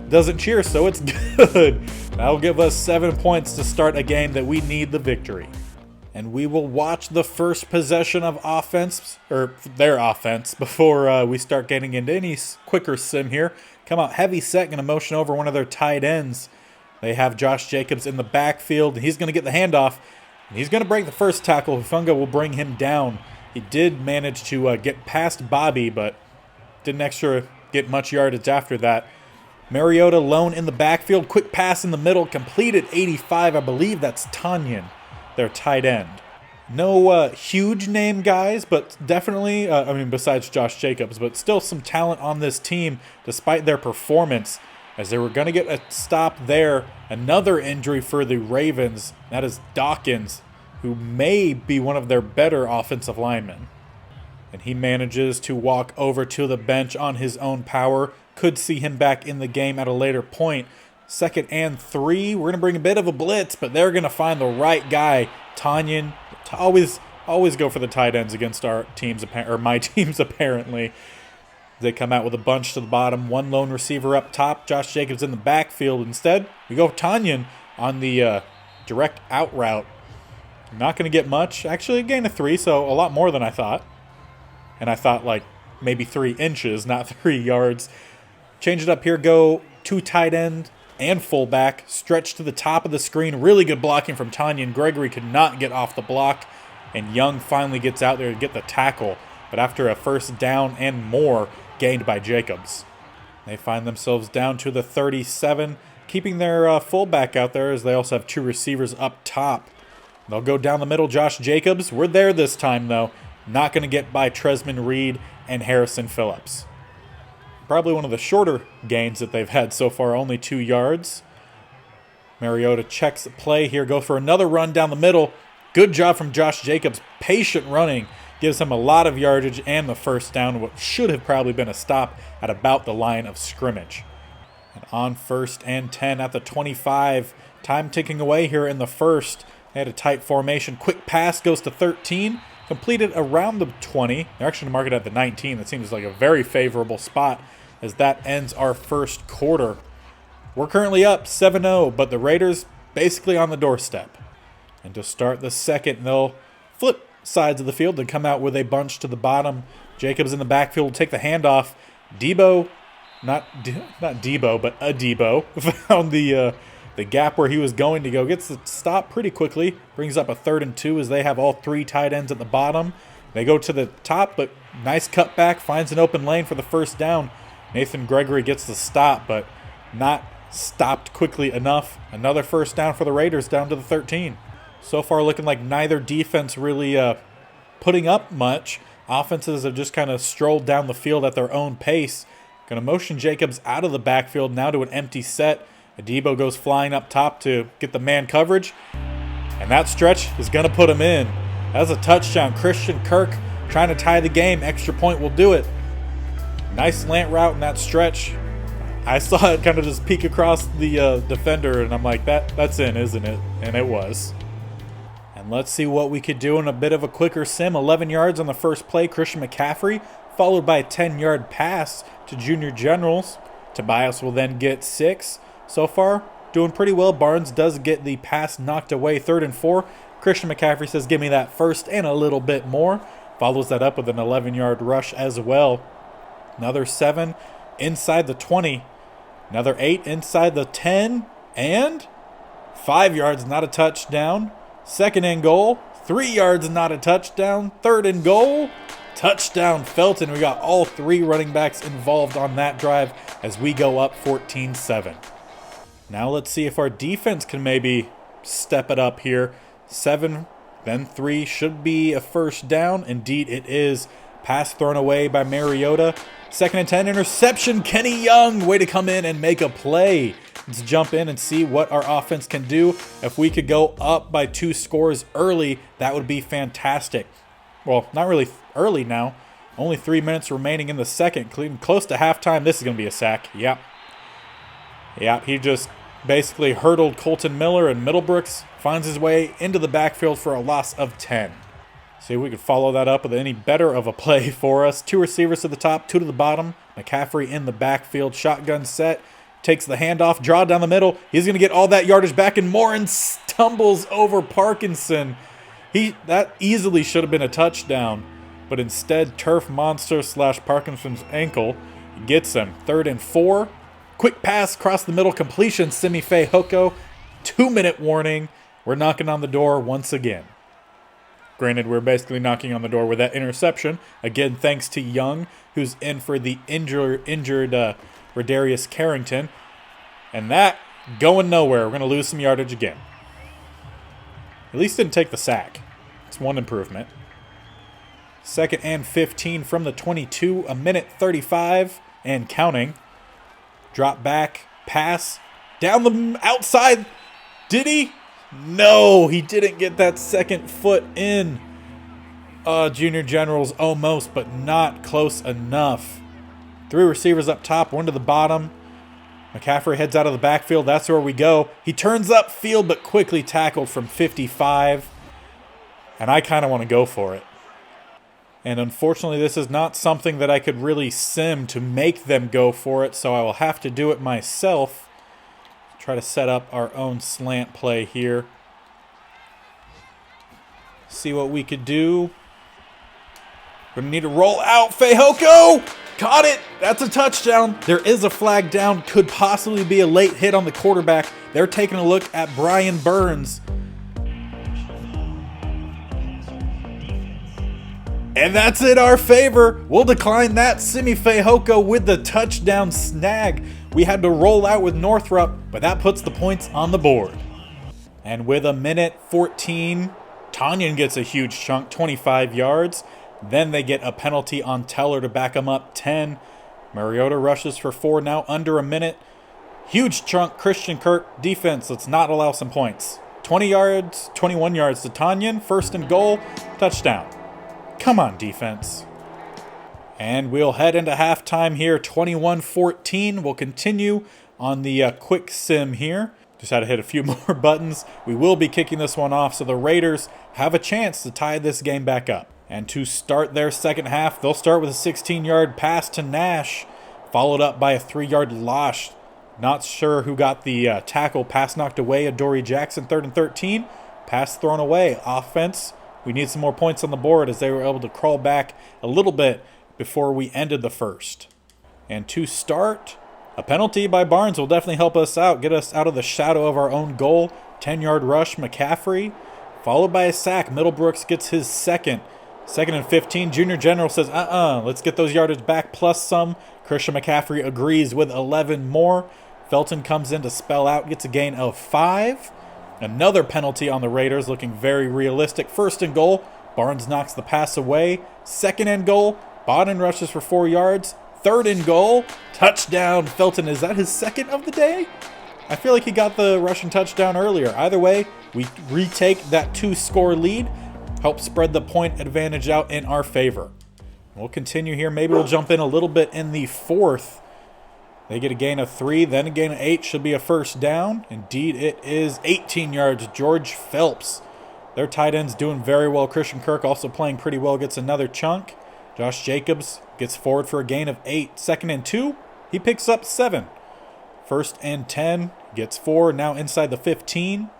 doesn't cheer, so it's good. That'll give us 7 points to start a game that we need the victory. And we will watch the first possession of offense, or their offense, before we start getting into any quicker sim here. Come out heavy set, going to motion over one of their tight ends. They have Josh Jacobs in the backfield. He's going to get the handoff. And he's going to break the first tackle. Hufunga will bring him down. He did manage to get past Bobby, but didn't get much yardage after that. Mariota lone in the backfield. Quick pass in the middle. Completed 85. I believe that's Tanyan, their tight end. No huge name guys, but definitely, besides Josh Jacobs, but still some talent on this team despite their performance, as they were going to get a stop there. Another injury for the Ravens. That is Dawkins, who may be one of their better offensive linemen. And he manages to walk over to the bench on his own power. Could see him back in the game at a later point. 2nd and 3. We're going to bring a bit of a blitz, but they're going to find the right guy. Tanyan. Always go for the tight ends against our teams, or my teams apparently. They come out with a bunch to the bottom. One lone receiver up top. Josh Jacobs in the backfield. Instead, we go Tanyan on the direct out route. Not going to get much. Actually, a gain of 3, so a lot more than I thought. And I thought like maybe 3 inches, not 3 yards. Change it up here. Go 2 tight end and fullback. Stretch to the top of the screen. Really good blocking from Tanyan. Gregory could not get off the block. And Young finally gets out there to get the tackle. But after a first down and more gained by Jacobs. They find themselves down to the 37, keeping their fullback out there as they also have 2 receivers up top. They'll go down the middle. Josh Jacobs. We're there this time, though. Not going to get by Tresman Reed and Harrison Phillips. Probably one of the shorter gains that they've had so far, only 2 yards. Mariota checks the play here. Go for another run down the middle. Good job from Josh Jacobs. Patient running. Gives him a lot of yardage and the first down, what should have probably been a stop at about the line of scrimmage. And on 1st and 10 at the 25. Time ticking away here in the first. They had a tight formation. Quick pass goes to 13. Completed around the 20. They're actually marked at the 19. That seems like a very favorable spot as that ends our first quarter. We're currently up 7-0, but the Raiders basically on the doorstep. And to start the second, they'll flip sides of the field and come out with a bunch to the bottom. Jacobs in the backfield will take the handoff. Debo, not Debo, but Debo found the gap where he was going to go. Gets the stop pretty quickly. Brings up a 3rd and 2 as they have all 3 tight ends at the bottom. They go to the top, but nice cutback. Finds an open lane for the first down. Nathan Gregory gets the stop, but not stopped quickly enough. Another first down for the Raiders down to the 13. So far looking like neither defense really putting up much. Offenses have just kind of strolled down the field at their own pace. Going to motion Jacobs out of the backfield now to an empty set. Adebo goes flying up top to get the man coverage. And that stretch is going to put him in. That's a touchdown. Christian Kirk trying to tie the game. Extra point will do it. Nice slant route in that stretch. I saw it kind of just peek across the defender, and I'm like, that's in, isn't it? And it was. And let's see what we could do in a bit of a quicker sim. 11 yards on the first play, Christian McCaffrey, followed by a 10-yard pass to Junior Generals. Tobias will then get 6. So far, doing pretty well. Barnes does get the pass knocked away. 3rd and 4. Christian McCaffrey says, give me that first and a little bit more. Follows that up with an 11-yard rush as well. Another 7 inside the 20. Another 8 inside the 10. And 5 yards, not a touchdown. 2nd and goal. 3 yards, not a touchdown. 3rd and goal. Touchdown Felton. We got all 3 running backs involved on that drive as we go up 14-7. Now let's see if our defense can maybe step it up here. 7, then 3 should be a first down. Indeed it is. Pass thrown away by Mariota. 2nd and 10, interception. Kenny Young, way to come in and make a play. Let's jump in and see what our offense can do. If we could go up by 2 scores early, that would be fantastic. Well, not really early now. Only 3 minutes remaining in the second. Close to halftime. This is going to be a sack. Yep, he just basically hurdled Colton Miller, and Middlebrooks finds his way into the backfield for a loss of 10. See if we could follow that up with any better of a play for us. 2 receivers to the top, 2 to the bottom. McCaffrey in the backfield. Shotgun set. takes the handoff, draw down the middle. He's going to get all that yardage back, and Morin stumbles over Parkinson. That easily should have been a touchdown, but instead Turf Monster / Parkinson's ankle gets him. 3rd and 4. Quick pass across the middle, completion, Simi Fehoko. 2-minute warning. We're knocking on the door once again. Granted, we're basically knocking on the door with that interception. Again, thanks to Young, who's in for the injured Redarius Carrington. And that going nowhere. We're going to lose some yardage again. At least didn't take the sack. It's one improvement. 2nd and 15 from the 22. 1:35 and counting. Drop back. Pass. Down the outside. Did he? No, he didn't get that second foot in. Junior Generals almost, but not close enough. 3 receivers up top, 1 to the bottom. McCaffrey heads out of the backfield. That's where we go. He turns upfield, but quickly tackled from 55. And I kind of want to go for it. And unfortunately, this is not something that I could really sim to make them go for it, so I will have to do it myself. Try to set up our own slant play here. See what we could do. Gonna need to roll out. Fehoko! Caught it! That's a touchdown. There is a flag down. Could possibly be a late hit on the quarterback. They're taking a look at Brian Burns. And that's in our favor. We'll decline that. Simi Fehoko with the touchdown snag. We had to roll out with Northrop, but that puts the points on the board. And with 1:14, Tanyan gets a huge chunk, 25 yards. Then they get a penalty on Teller to back them up, 10. Mariota rushes for 4, now under a minute. Huge chunk, Christian Kirk, defense, let's not allow some points. 20 yards, 21 yards to Tanyan, 1st and goal, touchdown. Come on, defense. And we'll head into halftime here, 21-14. We'll continue on the quick sim here. Just had to hit a few more buttons. We will be kicking this one off, so the Raiders have a chance to tie this game back up. And to start their second half, they'll start with a 16-yard pass to Nash, followed up by a 3-yard losh. Not sure who got the tackle. Pass knocked away. Adoree Jackson, 3rd and 13. Pass thrown away. Offense, we need some more points on the board as they were able to crawl back a little bit before we ended the first. And to start, a penalty by Barnes will definitely help us out, get us out of the shadow of our own goal. 10-yard rush, McCaffrey, followed by a sack. Middlebrooks gets his second. 2nd and 15. Junior General says, let's get those yardage back plus some. Christian McCaffrey agrees with 11 more. Felton comes in to spell out, gets a gain of 5. Another penalty on the Raiders, looking very realistic. 1st and goal. Barnes knocks the pass away. 2nd and goal. Bodden rushes for 4 yards. 3rd and goal. Touchdown. Felton, is that his 2nd of the day? I feel like he got the rushing touchdown earlier. Either way, we retake that 2-score lead. Help spread the point advantage out in our favor. We'll continue here. Maybe we'll jump in a little bit in the 4th. They get a gain of 3, then a gain of 8. Should be a 1st down. Indeed, it is 18 yards. George Phelps. Their tight end's doing very well. Christian Kirk also playing pretty well. Gets another chunk. Josh Jacobs gets forward for a gain of 8. 2nd and 2. He picks up 7. 1st and 10. Gets 4. Now inside the 15.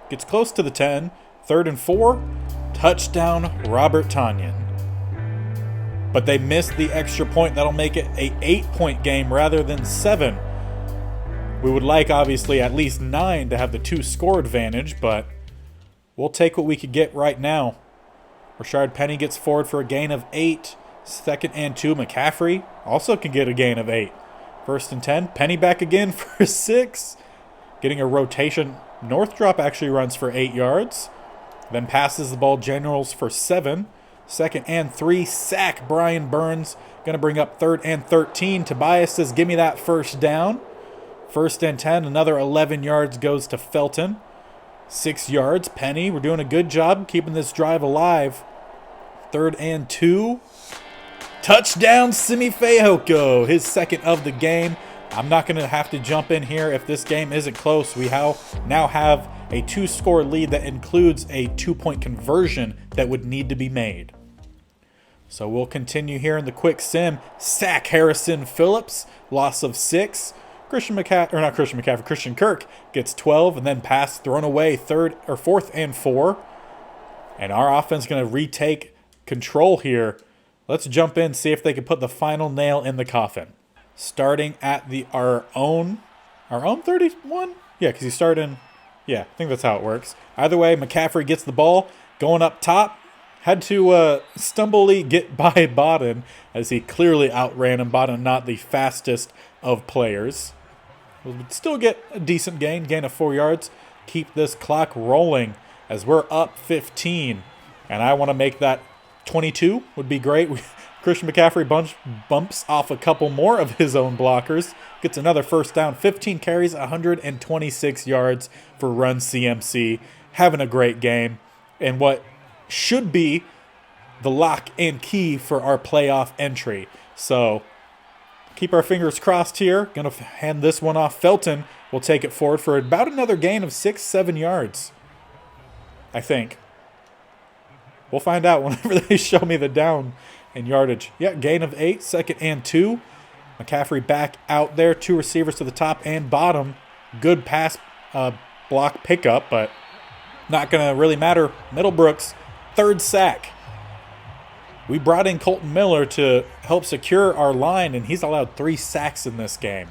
Gets close to the 10. 3rd and 4. Touchdown, Robert Tanyan. But they missed the extra point. That'll make it a 8-point game rather than 7. We would like, obviously, at least 9 to have the 2-score advantage, but we'll take what we could get right now. Rashard Penny gets forward for a gain of 8. 2nd and 2. McCaffrey also can get a gain of 8. 1st and 10. Penny back again for 6. Getting a rotation. Northrop actually runs for 8 yards. Then passes the ball. Generals for 7. 2nd and 3. Sack Brian Burns. Going to bring up 3rd and 13. Tobias says, give me that 1st down. 1st and 10. Another 11 yards goes to Felton. 6 yards. Penny, we're doing a good job keeping this drive alive. 3rd and 2. Touchdown, Simi Fehoko. His 2nd of the game. I'm not going to have to jump in here if this game isn't close. We now have a 2-score lead that includes a 2-point conversion that would need to be made. So we'll continue here in the quick sim. Sack Harrison Phillips, loss of 6. Christian Kirk gets 12, and then pass thrown away 4th and 4. And our offense going to retake control here. Let's jump in, see if they can put the final nail in the coffin. Starting at our own 31? Yeah, because he's starting. Yeah, I think that's how it works. Either way, McCaffrey gets the ball, going up top. Had to stumbly get by Bodden as he clearly outran him. Bodden not the fastest of players. We'll still get a decent gain of 4 yards. Keep this clock rolling as we're up 15. And I want to make that 22 would be great. Christian McCaffrey bumps off a couple more of his own blockers. Gets another first down. 15 carries, 126 yards for Run CMC. Having a great game. And what should be the lock and key for our playoff entry. So keep our fingers crossed here. Going to hand this one off. Felton will take it forward for about another gain of 6-7 yards, I think. We'll find out whenever they show me the down and yardage. Yeah, gain of 8, 2nd and 2. McCaffrey back out there. 2 receivers to the top and bottom. Good pass block pickup, but not going to really matter. Middlebrooks, 3rd sack. We brought in Colton Miller to help secure our line, and he's allowed 3 sacks in this game.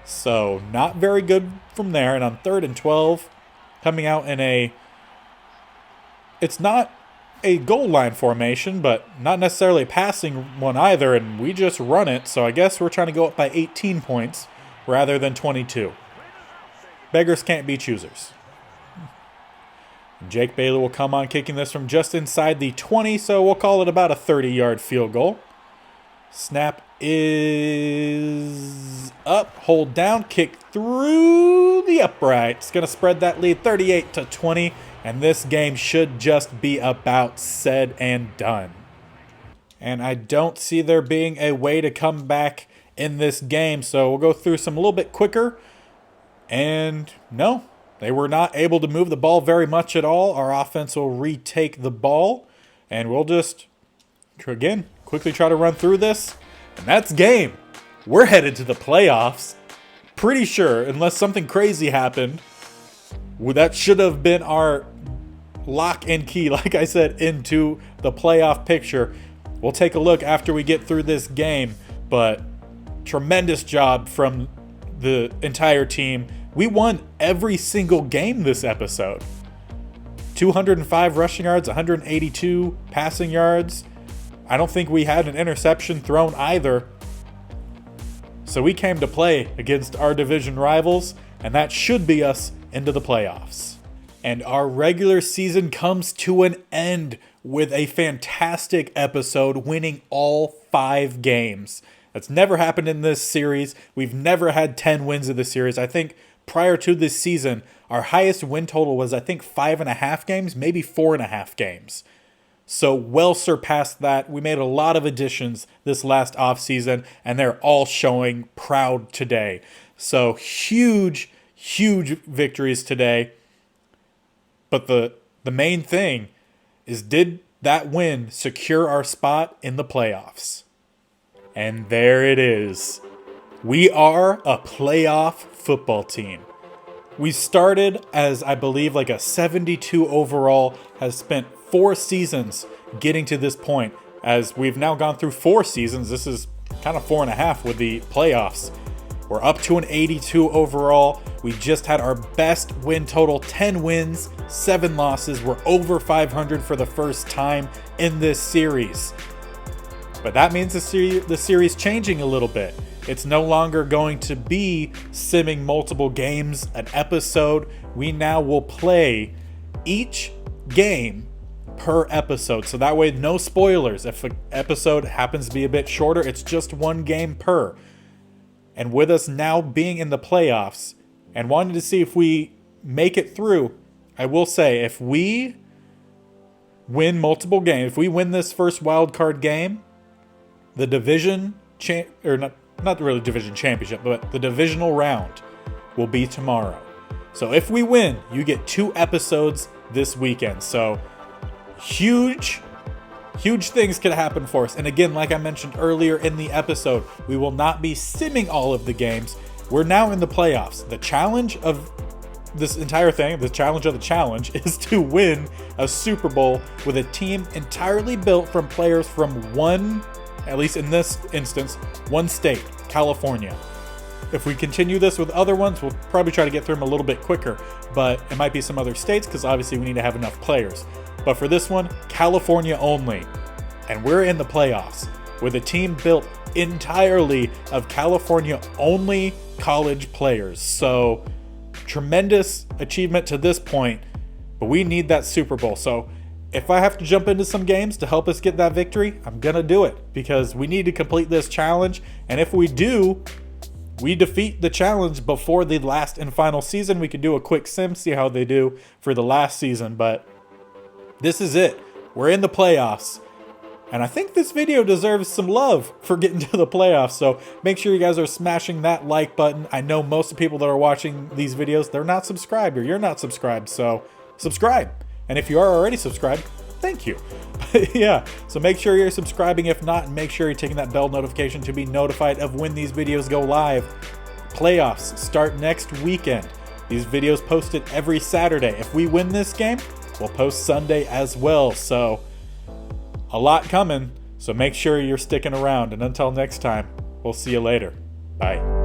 So not very good from there. And on 3rd and 12, coming out in it's not a goal line formation, but not necessarily a passing one either, and we just run it. So I guess we're trying to go up by 18 points rather than 22. Beggars can't be choosers. Jake Baylor will come on kicking this from just inside the 20, so we'll call it about a 30-yard field goal. Snap is up, hold down, kick through the upright. It's going to spread that lead 38-20, and this game should just be about said and done. And I don't see there being a way to come back in this game, so we'll go through some a little bit quicker. And no, they were not able to move the ball very much at all. Our offense will retake the ball, and we'll just, again, quickly try to run through this. And that's game. We're headed to the playoffs. Pretty sure, unless something crazy happened, that should have been our lock and key, like I said, into the playoff picture. We'll take a look after we get through this game, but tremendous job from the entire team. We won every single game this episode. 205 rushing yards, 182 passing yards. I don't think we had an interception thrown either. So we came to play against our division rivals, and that should be us into the playoffs. And our regular season comes to an end with a fantastic episode, winning all 5 games. That's never happened in this series. We've never had 10 wins in the series. I think prior to this season, our highest win total was, 5.5 games, maybe 4.5 games. So well surpassed that. We made a lot of additions this last offseason, and they're all showing proud today. So huge victories today. But the main thing is, did that win secure our spot in the playoffs? And there it is. We are a playoff football team. We started as, I believe, like a 72 overall, has spent 4 seasons getting to this point. As we've now gone through 4 seasons, this is kind of 4.5 with the playoffs. We're up to an 82 overall. We just had our best win total, 10 wins, 7 losses. We're over 500 for the first time in this series. But that means the series changing a little bit. It's no longer going to be simming multiple games an episode. We now will play each game per episode. So that way, no spoilers. If an episode happens to be a bit shorter, it's just 1 game per. And with us now being in the playoffs and wanting to see if we make it through, I will say, if we win multiple games, if we win this first wild card game, the division not really division championship, but the divisional round will be tomorrow. So if we win, you get 2 episodes this weekend. So huge huge things could happen for us. And again, like I mentioned earlier in the episode, we will not be simming all of the games. We're now in the playoffs. The challenge of this entire thing, the challenge of the challenge, is to win a Super Bowl with a team entirely built from players from one, at least in this instance, one state, California. If we continue this with other ones, we'll probably try to get through them a little bit quicker, but it might be some other states because obviously we need to have enough players. But for this one, California only. And we're in the playoffs with a team built entirely of California only college players. So tremendous achievement to this point, but we need that Super Bowl. So if I have to jump into some games to help us get that victory, I'm going to do it because we need to complete this challenge. And if we do, we defeat the challenge before the last and final season. We could do a quick sim, see how they do for the last season, but this is it. We're in the playoffs. And I think this video deserves some love for getting to the playoffs. So make sure you guys are smashing that like button. I know most of the people that are watching these videos, they're not subscribed or you're not subscribed. So subscribe. And if you are already subscribed, thank you. Yeah, so make sure you're subscribing. If not, and make sure you're taking that bell notification to be notified of when these videos go live. Playoffs start next weekend. These videos posted every Saturday. If we win this game, we'll post Sunday as well. So a lot coming. So make sure you're sticking around. And until next time, we'll see you later. Bye.